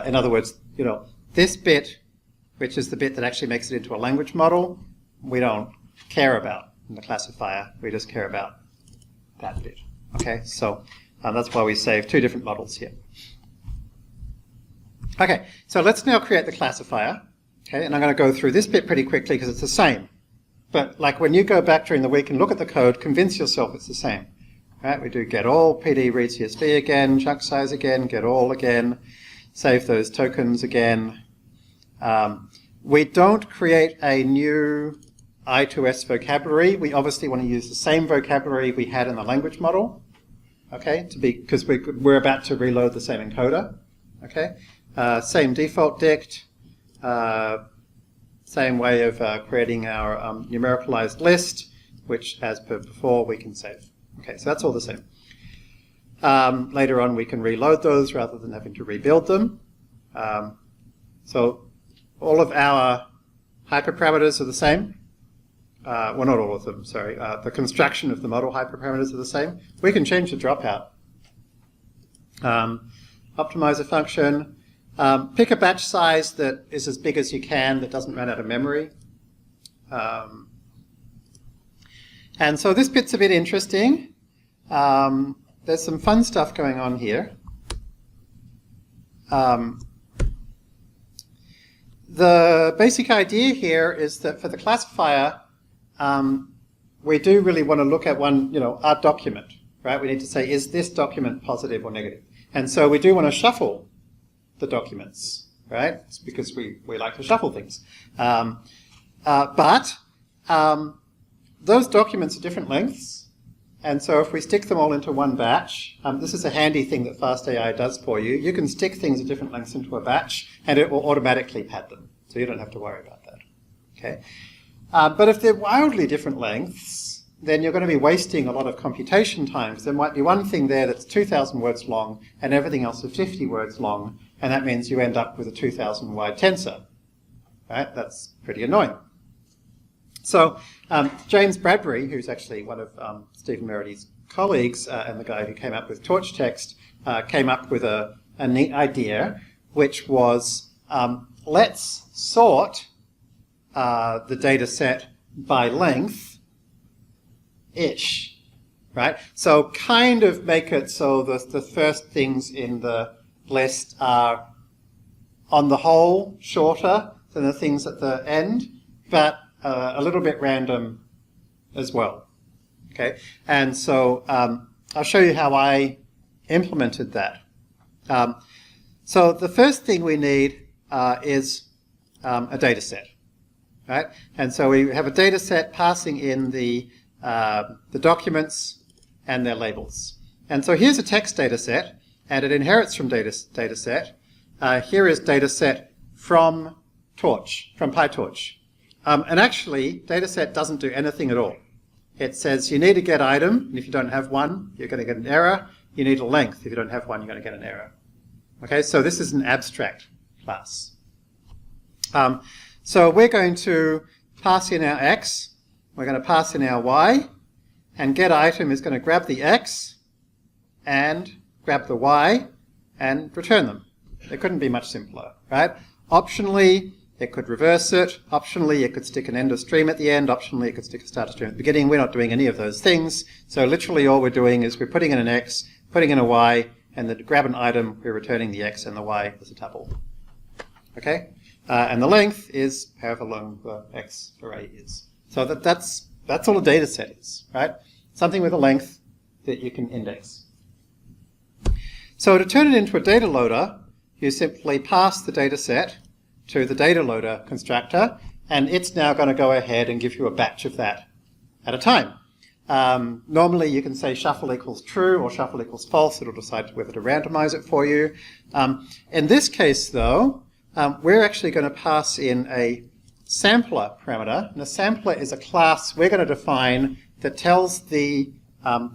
In other words, you know, this bit, which is the bit that actually makes it into a language model, we don't care about in the classifier. We just care about that bit. Okay, so that's why we save 2 different models here. Okay, so let's now create the classifier. Okay, and I'm going to go through this bit pretty quickly because it's the same. But like when you go back during the week and look at the code, convince yourself it's the same. Right? We do get all, PD read CSV again, chunk size again, get all again, save those tokens again. We don't create a new I2S vocabulary. We obviously want to use the same vocabulary we had in the language model, okay, because we're about to reload the same encoder, okay. Same default dict, same way of creating our numericalized list, which, as per before, we can save. Okay, so that's all the same. Later on, we can reload those rather than having to rebuild them. So all of our hyperparameters are the same. Well, not all of them, sorry. The construction of the model hyperparameters are the same. We can change the dropout. Optimize a function. Pick a batch size that is as big as you can, that doesn't run out of memory. And so this bit's a bit interesting. There's some fun stuff going on here. The basic idea here is that for the classifier, we do really want to look at our document, right? We need to say, is this document positive or negative? And so we do want to shuffle the documents, right? It's because we like to shuffle things. But those documents are different lengths. And so if we stick them all into one batch, this is a handy thing that FastAI does for you. You can stick things at different lengths into a batch, and it will automatically pad them. So you don't have to worry about that. Okay. But if they're wildly different lengths, then you're going to be wasting a lot of computation time. There might be one thing there that's 2,000 words long and everything else is 50 words long, and that means you end up with a 2,000 wide tensor. Right? That's pretty annoying. So James Bradbury, who's actually one of Stephen Merity's colleagues and the guy who came up with torchtext, came up with a neat idea, which was let's sort the data set by length-ish, right? So kind of make it so the first things in the list are on the whole shorter than the things at the end, but a little bit random as well. Okay, and so I'll show you how I implemented that. So the first thing we need is a data set, right? And so we have a data set passing in the documents and their labels. And so here's a text data set, and it inherits from data set. Here is data set from PyTorch. And actually, dataset doesn't do anything at all. It says you need a get item, and if you don't have one, you're going to get an error. You need a length. If you don't have one, you're going to get an error. Okay, so this is an abstract class. So we're going to pass in our x, we're going to pass in our y, and get item is going to grab the x and grab the y and return them. It couldn't be much simpler, right? Optionally, it could reverse it. Optionally, it could stick an end of stream at the end. Optionally, it could stick a start of stream at the beginning. We're not doing any of those things. So literally all we're doing is we're putting in an x, putting in a y, and then to grab an item, we're returning the x and the y as a tuple. Okay? And the length is however long the x array is. So that's all a data set is, right? Something with a length that you can index. So to turn it into a data loader, you simply pass the data set to the data loader constructor, and it's now going to go ahead and give you a batch of that at a time. Normally you can say shuffle equals true or shuffle equals false. It'll decide whether to randomize it for you. In this case, though, we're actually going to pass in a sampler parameter, and a sampler is a class we're going to define that tells the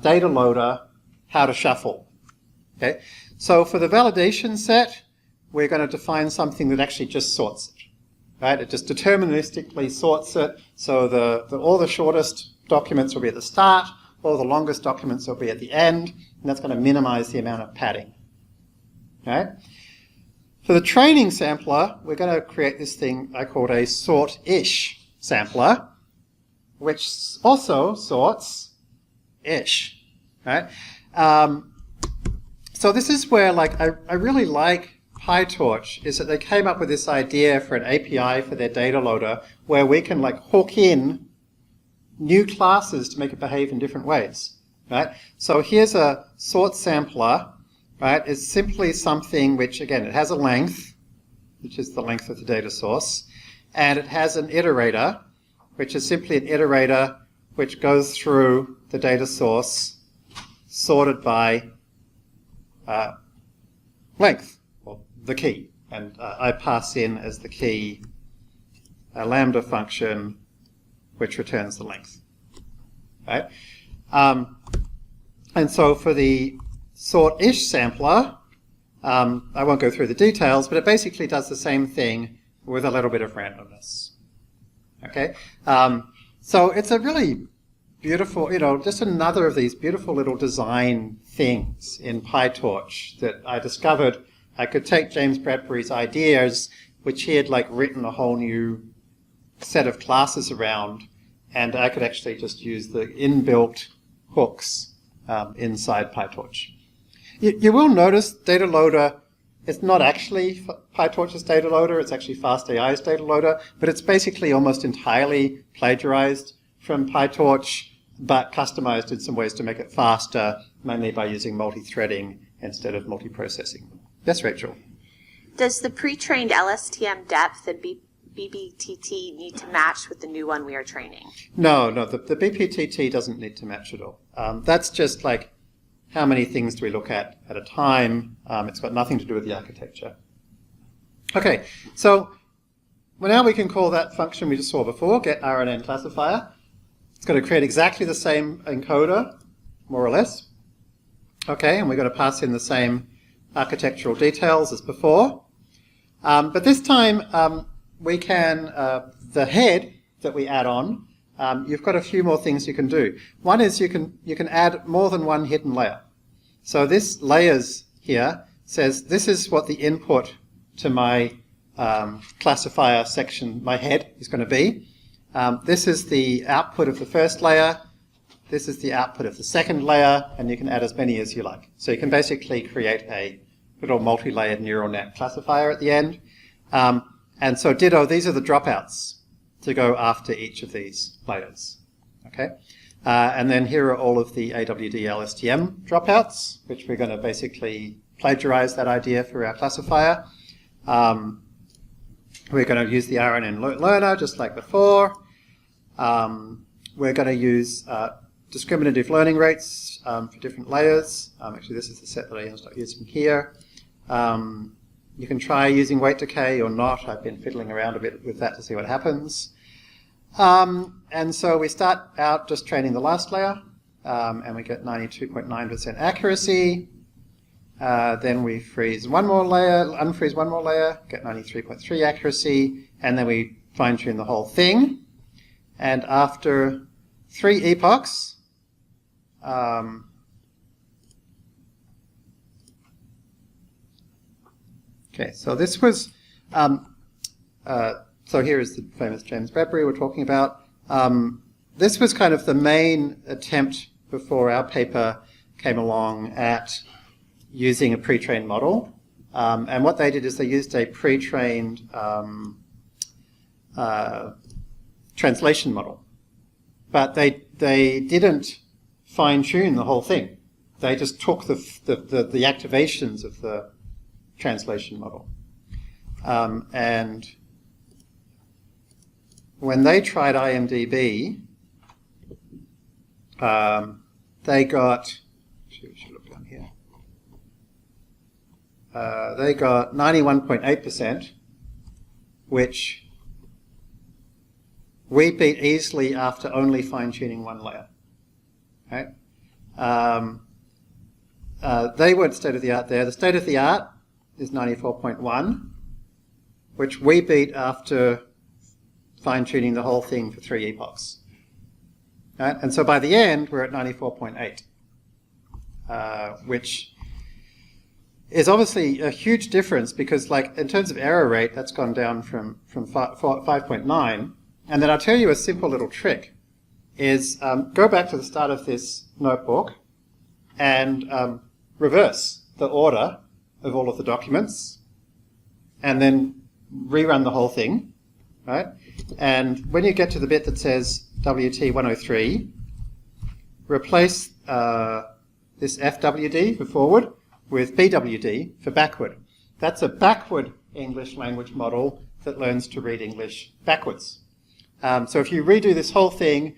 data loader how to shuffle. Okay? So for the validation set, we're going to define something that actually just sorts it, right? It just deterministically sorts it, so all the shortest documents will be at the start, all the longest documents will be at the end, and that's going to minimize the amount of padding. Okay? For the training sampler, we're going to create this thing I called a sort-ish sampler, which also sorts ish, right? So this is where, like, I really like PyTorch, is that they came up with this idea for an API for their data loader where we can, like, hook in new classes to make it behave in different ways, right? So here's a sort sampler, right? It's simply something which, again, it has a length, which is the length of the data source, and it has an iterator, which is simply an iterator which goes through the data source sorted by length, or the key. And I pass in as the key a lambda function which returns the length. Right? And so for the sort-ish sampler, I won't go through the details, but it basically does the same thing with a little bit of randomness. Okay? So it's a really beautiful, just another of these beautiful little design things in PyTorch that I discovered I could take James Bradbury's ideas, which he had written a whole new set of classes around, and I could actually just use the inbuilt hooks inside PyTorch. You will notice data loader, it's not actually PyTorch's data loader, it's actually FastAI's data loader, but it's basically almost entirely plagiarized from PyTorch, but customized in some ways to make it faster, mainly by using multi-threading instead of multi-processing. Yes, Rachel? Does the pre-trained LSTM depth and BPTT need to match with the new one we are training? No, the BPTT doesn't need to match at all. That's just how many things do we look at a time. It's got nothing to do with the architecture. Okay, so now we can call that function we just saw before, get RNN classifier. It's going to create exactly the same encoder, more or less. Okay, and we're going to pass in the same architectural details as before. But this time we can, the head that we add on, you've got a few more things you can do. One is you can add more than one hidden layer. So this layers here says this is what the input to my classifier section, my head, is going to be. This is the output of the first layer. This is the output of the second layer, and you can add as many as you like. So you can basically create a little multi-layered neural net classifier at the end. And so ditto, these are the dropouts to go after each of these layers. Okay? And then here are all of the AWD LSTM dropouts, which we're going to basically plagiarize that idea for our classifier. We're going to use the RNN learner just like before. We're going to use discriminative learning rates for different layers. Actually, this is the set that I start using here. You can try using weight decay or not. I've been fiddling around a bit with that to see what happens. And so we start out just training the last layer, and we get 92.9% accuracy. Then we freeze one more layer, unfreeze one more layer, get 93.3 accuracy, and then we fine-tune the whole thing. And after 3 epochs, okay, so this was, so here is the famous James Bradbury we're talking about. This was kind of the main attempt before our paper came along at using a pre-trained model. And what they did is they used a pre-trained translation model. But they didn't fine-tune the whole thing. They just took the activations of the translation model. And when they tried IMDb, they got, should look down here. They got 91.8%, which we beat easily after only fine-tuning one layer. Okay? They weren't state-of-the-art there. The state-of-the-art is 94.1, which we beat after fine-tuning the whole thing for 3 epochs. Right? And so by the end, we're at 94.8, which is obviously a huge difference because, like, in terms of error rate, that's gone down from 5.9. And then I'll tell you a simple little trick is go back to the start of this notebook and reverse the order of all of the documents and then rerun the whole thing, right? And when you get to the bit that says WT103, replace this FWD for forward with BWD for backward. That's a backward English language model that learns to read English backwards. So if you redo this whole thing,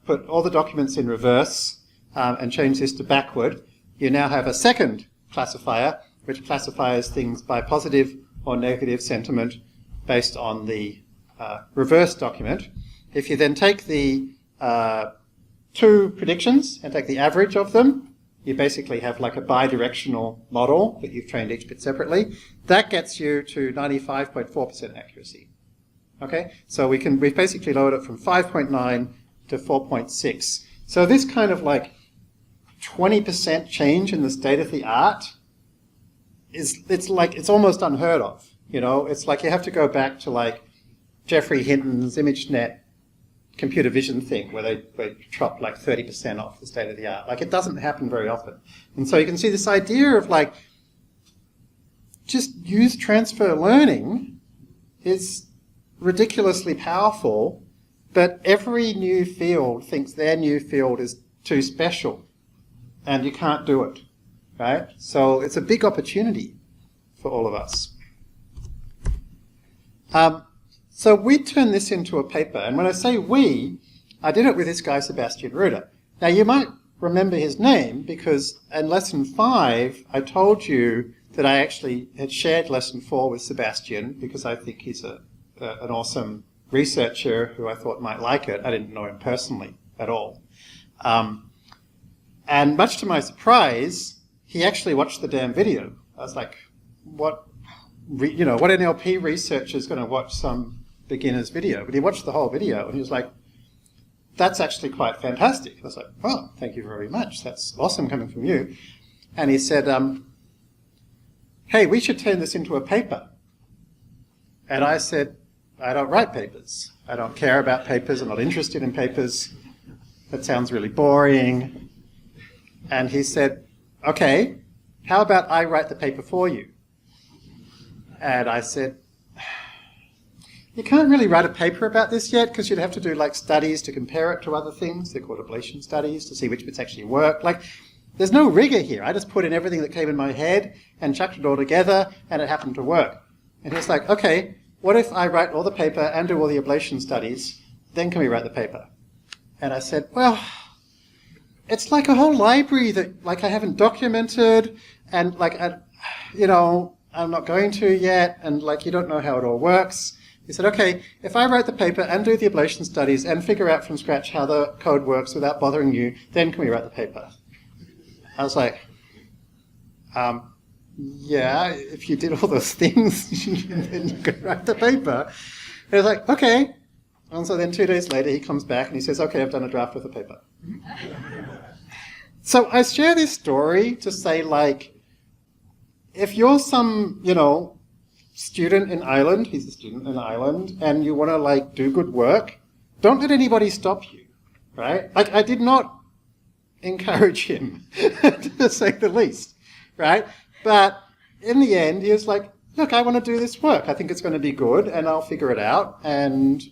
put all the documents in reverse and change this to backward, you now have a second classifier which classifies things by positive or negative sentiment based on the reverse document. If you then take the 2 predictions and take the average of them, you basically have like a bidirectional model that you've trained each bit separately. That gets you to 95.4% accuracy. Okay, so we've basically lowered it from 5.9 to 4.6. So this kind of like 20% change in the state of the art it's almost unheard of. You know, it's like you have to go back to like Geoffrey Hinton's ImageNet computer vision thing where they chop like 30% off the state of the art. Like it doesn't happen very often. And so you can see this idea of like just use transfer learning is ridiculously powerful, but every new field thinks their new field is too special and you can't do it, right? So it's a big opportunity for all of us. So we turned this into a paper, and when I say we, I did it with this guy, Sebastian Ruder. Now you might remember his name because in lesson 5, I told you that I actually had shared lesson 4 with Sebastian because I think he's an awesome researcher who I thought might like it. I didn't know him personally at all. And much to my surprise, he actually watched the damn video. I was like, what NLP researcher is going to watch some beginner's video? But he watched the whole video and he was like, that's actually quite fantastic. I was like, oh, thank you very much. That's awesome coming from you. And he said, hey, we should turn this into a paper. And I said, I don't write papers. I don't care about papers. I'm not interested in papers. That sounds really boring. And he said, okay, how about I write the paper for you? And I said, you can't really write a paper about this yet because you'd have to do like studies to compare it to other things. They're called ablation studies to see which bits actually work. Like, there's no rigor here. I just put in everything that came in my head and chucked it all together and it happened to work. And he's like, okay, what if I write all the paper and do all the ablation studies? Then can we write the paper? And I said, well, it's like a whole library that like I haven't documented and like, I'm not going to yet. And like, you don't know how it all works. He said, okay, if I write the paper and do the ablation studies and figure out from scratch how the code works without bothering you, then can we write the paper? I was like, yeah, if you did all those things, then you could write the paper. And he was like, okay. And so then 2 days later, he comes back and he says, okay, I've done a draft of the paper. So I share this story to say, like, if you're some, student in Ireland, he's a student in Ireland, and you want to, like, do good work, don't let anybody stop you, right? Like, I did not encourage him, to say the least, right? But in the end, he was like, look, I want to do this work. I think it's going to be good, and I'll figure it out. And,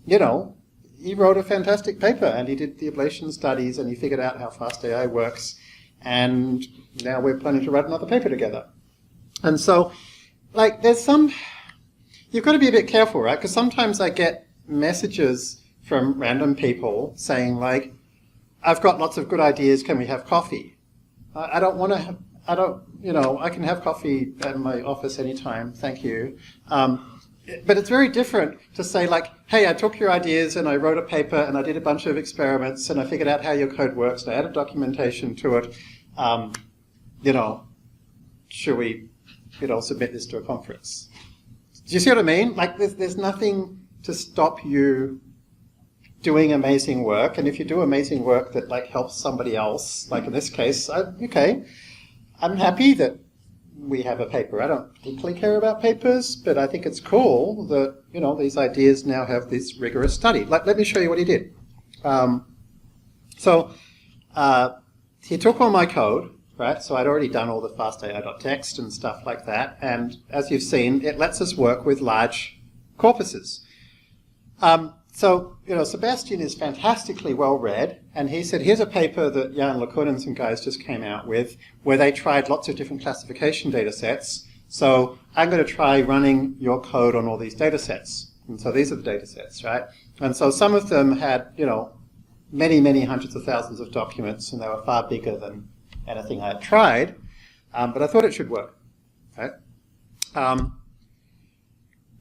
he wrote a fantastic paper, and he did the ablation studies, and he figured out how fast AI works. And now we're planning to write another paper together. And so, like, you've got to be a bit careful, right? Because sometimes I get messages from random people saying, like, I've got lots of good ideas, can we have coffee? I can have coffee at my office anytime, thank you. But it's very different to say, like, hey, I took your ideas and I wrote a paper and I did a bunch of experiments and I figured out how your code works and I added documentation to it. Should we, submit this to a conference? Do you see what I mean? Like, there's nothing to stop you doing amazing work. And if you do amazing work that, like, helps somebody else, like in this case, I'm happy that we have a paper. I don't particularly care about papers, but I think it's cool that, these ideas now have this rigorous study. Like, let me show you what he did. He took all my code, right? So I'd already done all the fastai.text and stuff like that. And as you've seen, it lets us work with large corpuses. Sebastian is fantastically well read, and he said, here's a paper that Jan LeCun and some guys just came out with, where they tried lots of different classification data sets. So I'm going to try running your code on all these data sets. And so these are the data sets, right? And so some of them had, many, many hundreds of thousands of documents, and they were far bigger than anything I had tried. But I thought it should work, right?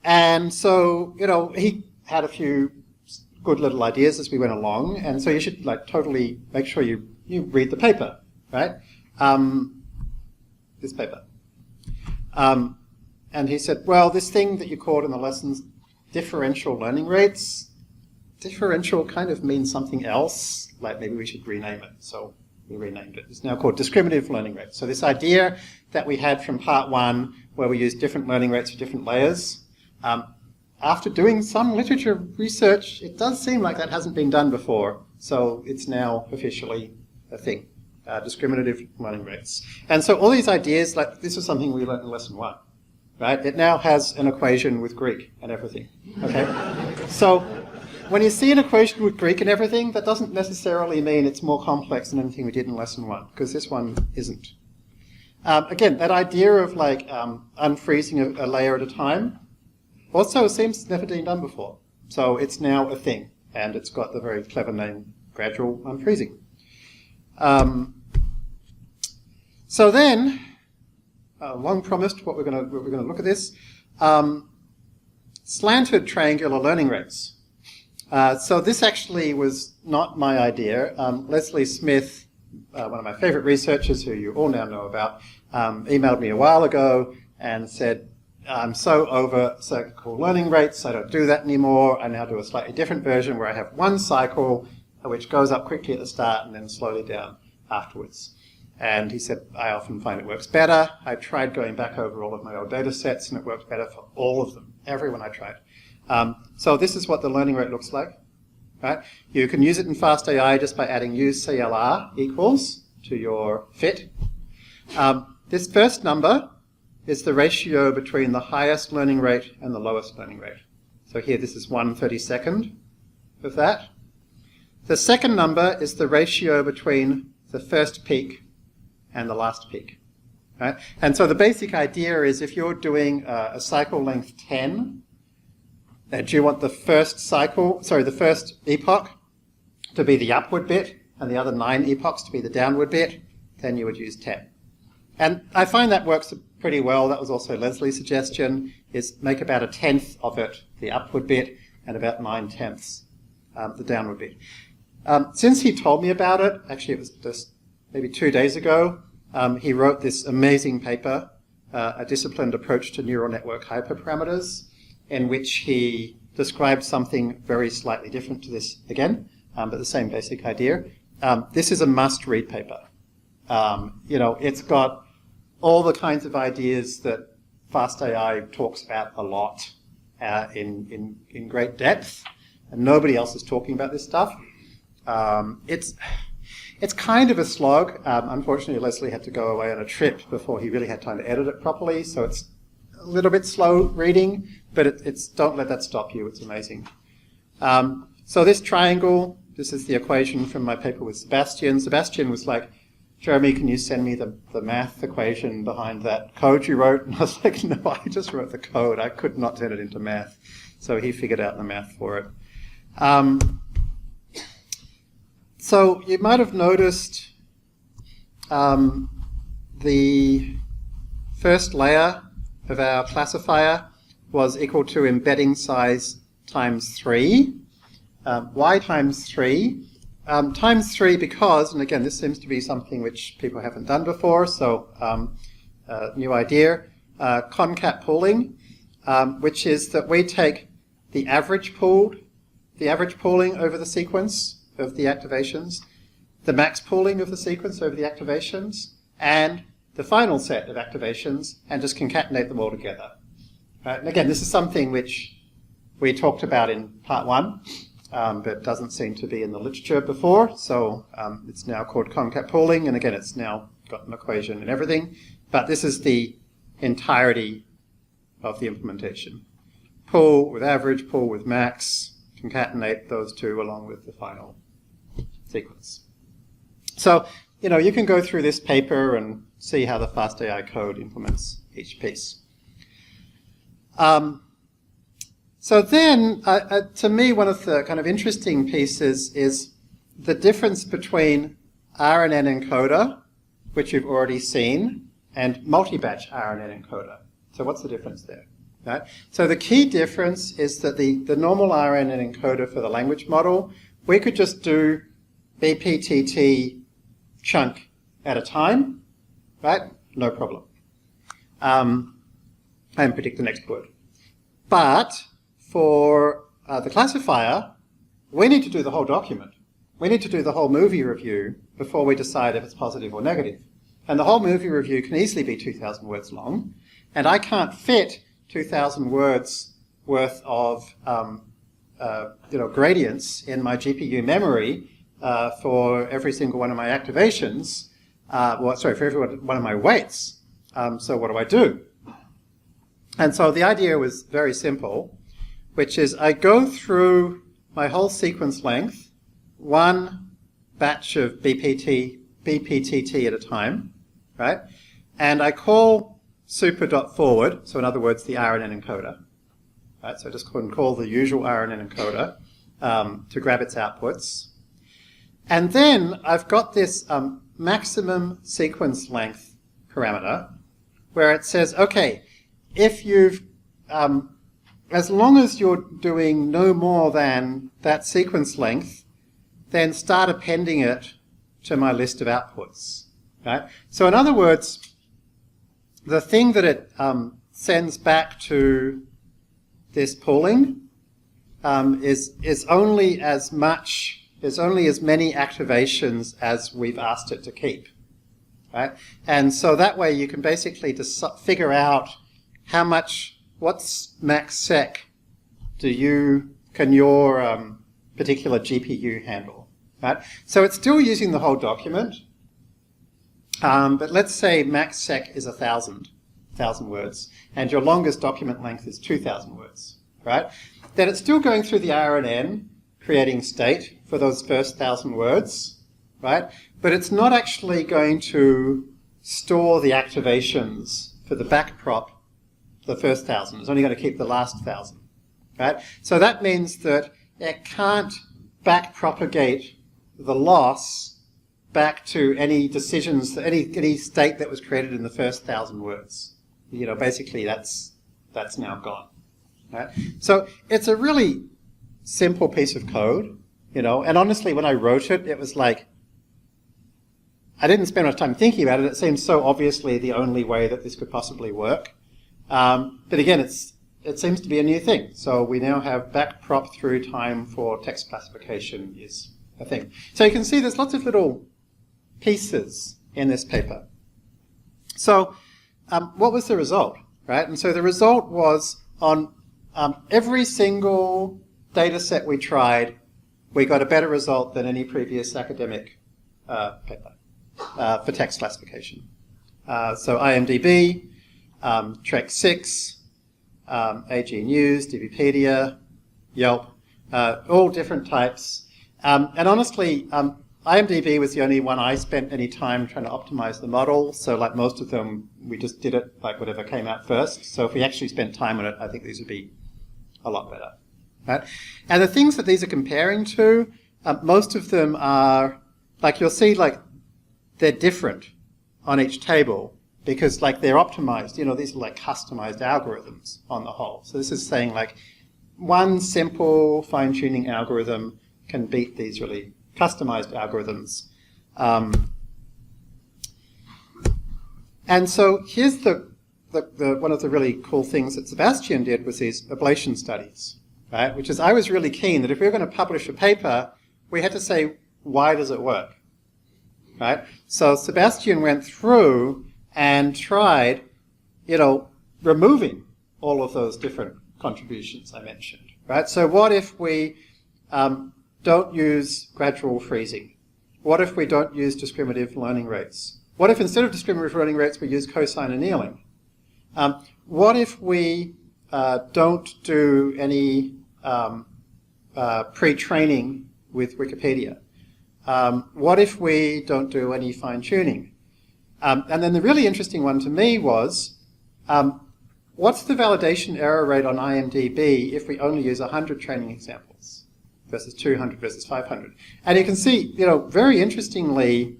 And so, he had a few good little ideas as we went along, and so you should totally make sure you read the paper, right? This paper. And he said, well, this thing that you called in the lessons differential learning rates, differential kind of means something else, like maybe we should rename it. So we renamed it. It's now called discriminative learning rates. So this idea that we had from part 1, where we used different learning rates for different layers, after doing some literature research, it does seem like that hasn't been done before. So it's now officially a thing, discriminative learning rates. And so all these ideas, like this is something we learned in lesson 1, right? It now has an equation with Greek and everything, okay? So when you see an equation with Greek and everything, that doesn't necessarily mean it's more complex than anything we did in lesson 1, because this one isn't. Again, that idea of unfreezing a layer at a time, also seems never been done before. So it's now a thing, and it's got the very clever name, gradual unfreezing. So then, long promised what we're going to look at this. slanted triangular learning rates. So this actually was not my idea. Leslie Smith, one of my favorite researchers who you all now know about, emailed me a while ago and said, I'm so over cyclical learning rates, I don't do that anymore. I now do a slightly different version where I have one cycle which goes up quickly at the start and then slowly down afterwards. And he said, I often find it works better. I tried going back over all of my old data sets and it works better for all of them, everyone I tried. So this is what the learning rate looks like. Right? You can use it in fastai just by adding use CLR equals to your fit. This first number is the ratio between the highest learning rate and the lowest learning rate. So here this is 1/32 of that. The second number is the ratio between the first peak and the last peak. Right? And so the basic idea is if you're doing a cycle length 10, do you want the first epoch to be the upward bit and the other 9 epochs to be the downward bit, then you would use 10. And I find that works pretty well. That was also Leslie's suggestion, is make about 1/10 of it the upward bit and about 9/10 the downward bit. Since he told me about it, actually it was just maybe 2 days ago, he wrote this amazing paper, A Disciplined Approach to Neural Network Hyperparameters, in which he described something very slightly different to this again, but the same basic idea. This is a must-read paper. It's got all the kinds of ideas that fastai talks about a lot in great depth, and nobody else is talking about this stuff. It's kind of a slog. Unfortunately, Leslie had to go away on a trip before he really had time to edit it properly, so it's a little bit slow reading, but it's don't let that stop you. It's amazing. So this triangle, this is the equation from my paper with Sebastian. Sebastian was like, Jeremy, can you send me the math equation behind that code you wrote? And I was like, no, I just wrote the code. I could not turn it into math. So he figured out the math for it. So you might have noticed the first layer of our classifier was equal to embedding size times 3. Why times 3? Times 3 because, and again, this seems to be something which people haven't done before, so new idea, concat pooling, which is that we take the average pooling over the sequence of the activations, the max pooling of the sequence over the activations, and the final set of activations, and just concatenate them all together. And again, this is something which we talked about in part 1, but doesn't seem to be in the literature before, so it's now called concat pooling, and again, it's now got an equation and everything, but this is the entirety of the implementation. Pool with average, pool with max, concatenate those two along with the final sequence. So, you can go through this paper and see how the fastai code implements each piece. So then, to me, one of the kind of interesting pieces is the difference between RNN encoder, which you've already seen, and multi-batch RNN encoder. So what's the difference there? Right? So the key difference is that the normal RNN encoder for the language model, we could just do BPTT chunk at a time, right? No problem. And predict the next word. But for the classifier, we need to do the whole document. We need to do the whole movie review before we decide if it's positive or negative. And the whole movie review can easily be 2,000 words long, and I can't fit 2,000 words worth of gradients in my GPU memory for every single one of my activations, for every one of my weights. So what do I do? And so the idea was very simple, which is I go through my whole sequence length, one batch of BPTT at a time, right? And I call super.forward, so in other words, the RNN encoder. Right? So I just call the usual RNN encoder to grab its outputs. And then I've got this maximum sequence length parameter where it says, okay, if you've as long as you're doing no more than that sequence length, then start appending it to my list of outputs. Right? So in other words, the thing that it sends back to this pooling is only as many activations as we've asked it to keep. Right? And so that way you can basically figure out what's max sec can your particular GPU handle. Right? So it's still using the whole document, but let's say max sec is 1,000 words, and your longest document length is 2,000 words. Right? Then it's still going through the RNN, creating state for those first 1,000 words, right? But it's not actually going to store the activations for the backprop, the first 1,000. It's only going to keep the last 1,000, right? So that means that it can't backpropagate the loss back to any decisions, any state that was created in the first 1,000 words. You know, basically that's now gone. Right? So it's a really simple piece of code, you know, and honestly when I wrote it, it was like, I didn't spend much time thinking about it. It seemed so obviously the only way that this could possibly work. But again, it seems to be a new thing. So we now have backprop through time for text classification is a thing. So you can see there's lots of little pieces in this paper. So what was the result, right? And so the result was on every single data set we tried, we got a better result than any previous academic paper for text classification. So IMDb, Trek 6, AG News, DBpedia, Yelp, all different types. And honestly, IMDb was the only one I spent any time trying to optimize the model. So like most of them, we just did it like whatever came out first. So if we actually spent time on it, I think these would be a lot better. Right? And the things that these are comparing to, most of them are, like you'll see, like they're different on each table because like they're optimized. You know, these are like customized algorithms on the whole. So this is saying like one simple fine-tuning algorithm can beat these really customized algorithms. And so here's the one of the really cool things that Sebastian did was these ablation studies, right? Which is, I was really keen that if we were going to publish a paper, we had to say, why does it work, right? So Sebastian went through and tried, you know, removing all of those different contributions I mentioned, right? So what if we don't use gradual freezing? What if we don't use discriminative learning rates? What if instead of discriminative learning rates we use cosine annealing? What if we don't do any pre-training with Wikipedia? What if we don't do any fine-tuning? And then the really interesting one to me was, what's the validation error rate on IMDb if we only use 100 training examples versus 200 versus 500? And you can see, you know, very interestingly,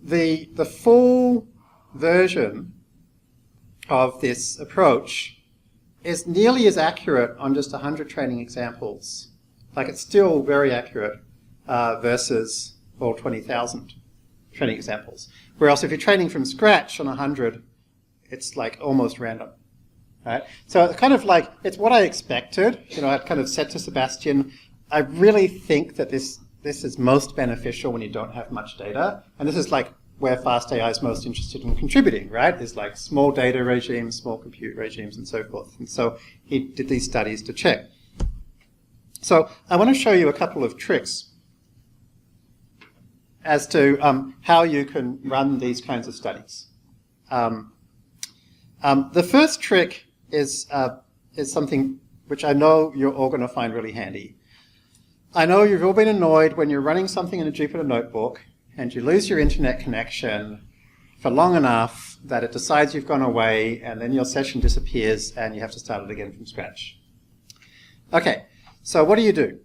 the full version of this approach is nearly as accurate on just 100 training examples. Like it's still very accurate versus all 20,000 training examples. Whereas if you're training from scratch on 100, it's like almost random. Right? So it's kind of like, it's what I expected. You know, I'd kind of said to Sebastian, I really think that this is most beneficial when you don't have much data. And this is like where FastAI is most interested in contributing, right? Is like small data regimes, small compute regimes, and so forth. And so he did these studies to check. So I want to show you a couple of tricks as to how you can run these kinds of studies. The first trick is something which I know you're all going to find really handy. I know you've all been annoyed when you're running something in a Jupyter notebook and you lose your internet connection for long enough that it decides you've gone away and then your session disappears and you have to start it again from scratch. Okay, so what do?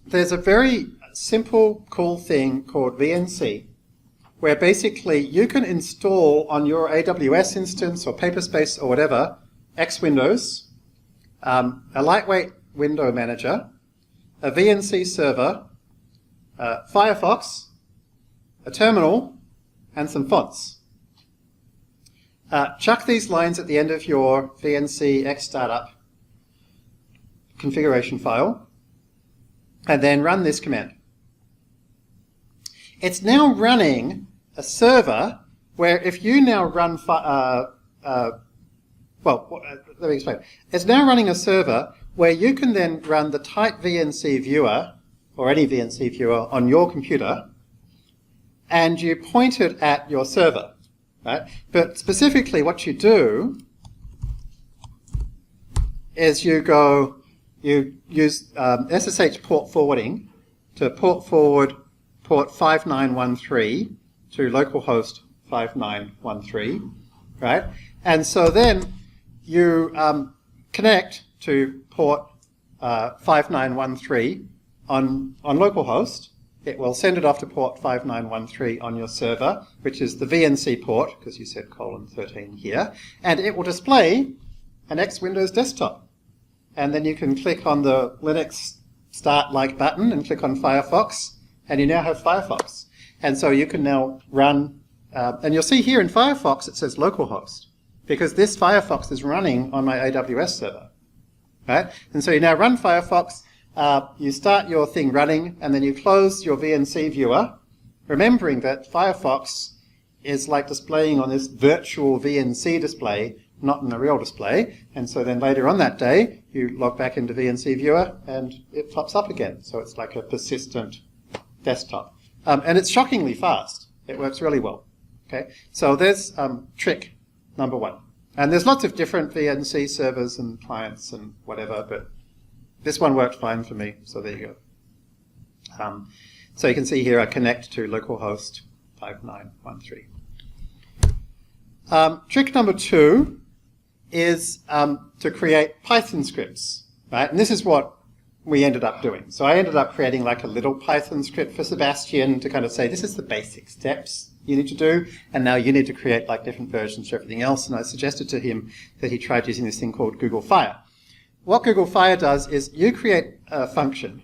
There's a very simple, cool thing called VNC, where basically you can install on your AWS instance or Paperspace or whatever, X Windows, a lightweight window manager, a VNC server, Firefox, a terminal, and some fonts. Chuck these lines at the end of your VNC X startup configuration file, and then run this command. It's now running a server where if you now run, let me explain. It's now running a server where you can then run the type VNC viewer, or any VNC viewer, on your computer, and you point it at your server, right? But specifically what you do is you use SSH port forwarding to port forward port 5913 to localhost 5913, right? And so then you connect to port 5913 on localhost. It will send it off to port 5913 on your server, which is the VNC port, because you said :13 here, and it will display an X Windows desktop. And then you can click on the Linux Start Like button and click on Firefox, and you now have Firefox. And so you can now run, and you'll see here in Firefox it says localhost, because this Firefox is running on my AWS server, right? And so you now run Firefox, you start your thing running, and then you close your VNC viewer, remembering that Firefox is like displaying on this virtual VNC display, not in a real display. And so then later on that day, you log back into VNC viewer, and it pops up again. So it's like a persistent desktop. And it's shockingly fast. It works really well. Okay, so there's trick number one. And there's lots of different VNC servers and clients and whatever, but this one worked fine for me, so there you go. So you can see here I connect to localhost 5913. Trick number two is to create Python scripts, right? And this is what we ended up doing. So I ended up creating like a little Python script for Sebastian to kind of say, this is the basic steps you need to do, and now you need to create like different versions for everything else. And I suggested to him that he tried using this thing called Google Fire. What Google Fire does is you create a function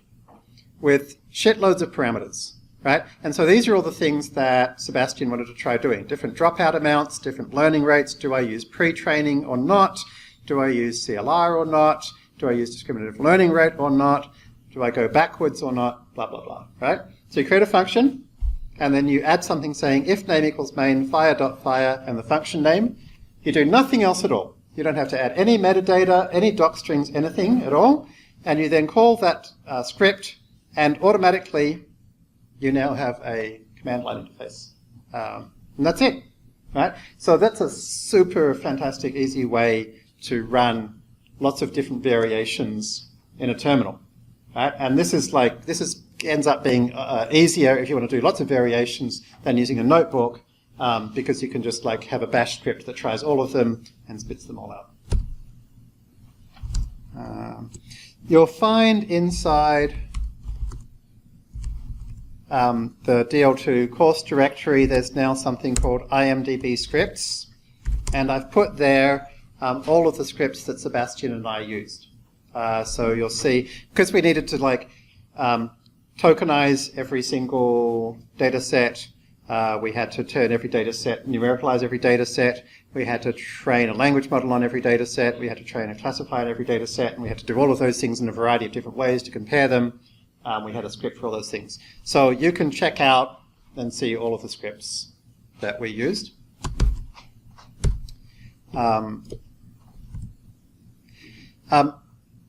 with shitloads of parameters, right? And so these are all the things that Sebastian wanted to try doing. Different dropout amounts, different learning rates. Do I use pre-training or not? Do I use CLR or not? Do I use discriminative learning rate or not? Do I go backwards or not? Blah, blah, blah, right? So you create a function, and then you add something saying if name equals main fire.fire and the function name. You do nothing else at all. You don't have to add any metadata, any doc strings, anything at all. And you then call that script, and automatically you now have a command line interface. And that's it, right? So that's a super fantastic, easy way to run lots of different variations in a terminal, right? And this ends up being easier if you want to do lots of variations than using a notebook, because you can just like have a bash script that tries all of them and spits them all out. You'll find inside the DL2 course directory, there's now something called IMDb scripts, and I've put there all of the scripts that Sebastian and I used. So you'll see, because we needed to like tokenize every single data set, we had to turn every data set, numericalize every data set, we had to train a language model on every data set, we had to train a classifier on every data set, and we had to do all of those things in a variety of different ways to compare them. We had a script for all those things. So you can check out and see all of the scripts that we used.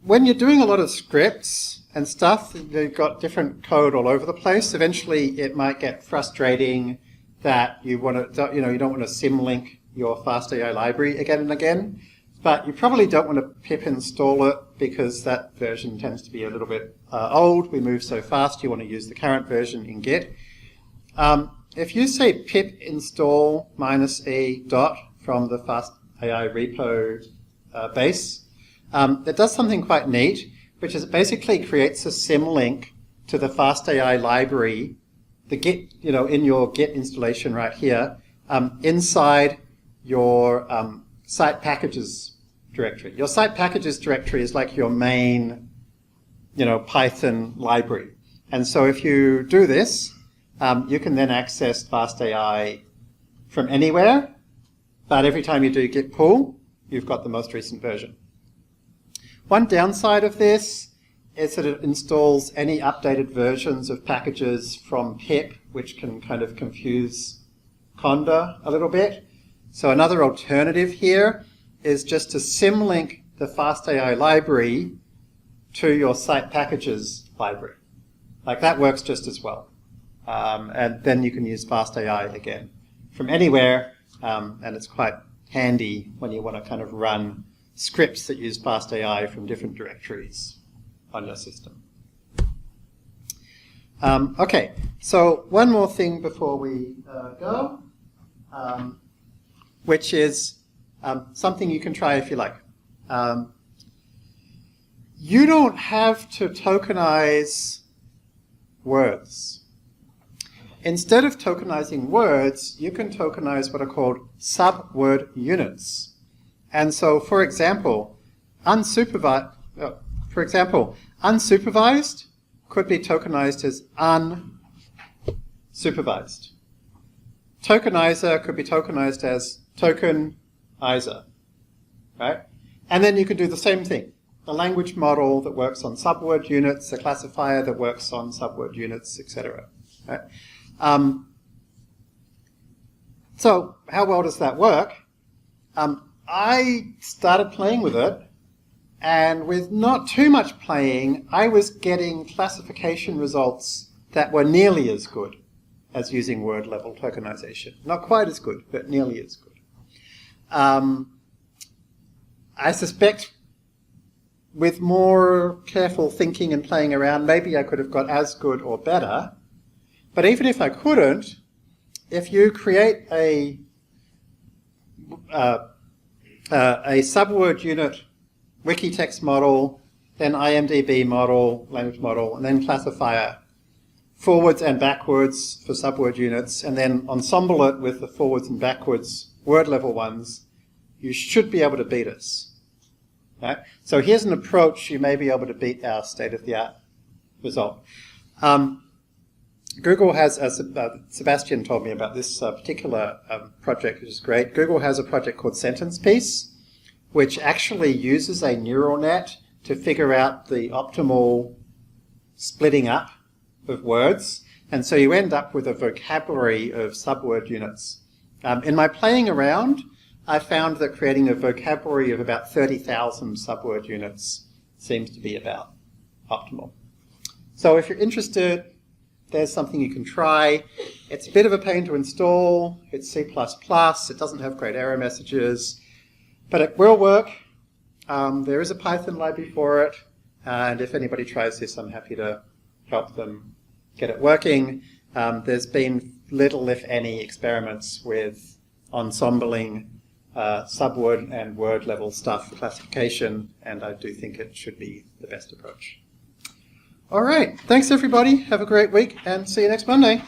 When you're doing a lot of scripts and stuff, they've got different code all over the place. Eventually, it might get frustrating that you want to, you don't want to symlink your fastai library again and again. But you probably don't want to pip install it because that version tends to be a little bit old. We move so fast, you want to use the current version in Git. If you say pip install -e dot from the fastai repo base, it does something quite neat, which is it basically creates a symlink to the fastai library, the Git, in your Git installation right here, inside your site packages directory. Your site packages directory is like your main, Python library. And so if you do this, you can then access FastAI from anywhere, but every time you do git pull, you've got the most recent version. One downside of this is that it installs any updated versions of packages from pip, which can kind of confuse Conda a little bit. So another alternative here is just to symlink the FastAI library to your site packages library. Like that works just as well. And then you can use FastAI again from anywhere, and it's quite handy when you want to kind of run scripts that use FastAI from different directories on your system. Okay, so one more thing before we go, which is something you can try if you like. You don't have to tokenize words. Instead of tokenizing words, you can tokenize what are called sub-word units. And so, for example, unsupervised could be tokenized as unsupervised. Tokenizer could be tokenized as tokenizer, right? And then you could do the same thing. A language model that works on subword units, a classifier that works on subword units, etc. Right? So how well does that work? I started playing with it, and with not too much playing, I was getting classification results that were nearly as good as using word-level tokenization. Not quite as good, but nearly as good. I suspect with more careful thinking and playing around, maybe I could have got as good or better. But even if I couldn't, if you create a subword unit wiki text model, then IMDb model, language model, and then classifier, forwards and backwards for subword units, and then ensemble it with the forwards and backwards word level ones, you should be able to beat us. Right? So here's an approach you may be able to beat our state-of-the-art result. Google has, Sebastian told me about this particular project, which is great. Google has a project called Sentence Piece, which actually uses a neural net to figure out the optimal splitting up of words. And so you end up with a vocabulary of subword units. In my playing around, I found that creating a vocabulary of about 30,000 subword units seems to be about optimal. So if you're interested, there's something you can try. It's a bit of a pain to install. It's C++. It doesn't have great error messages, but it will work. There is a Python library for it, and if anybody tries this, I'm happy to help them get it working. There's been little, if any, experiments with ensembling subword and word level stuff classification, and I do think it should be the best approach. All right, thanks everybody. Have a great week, and see you next Monday.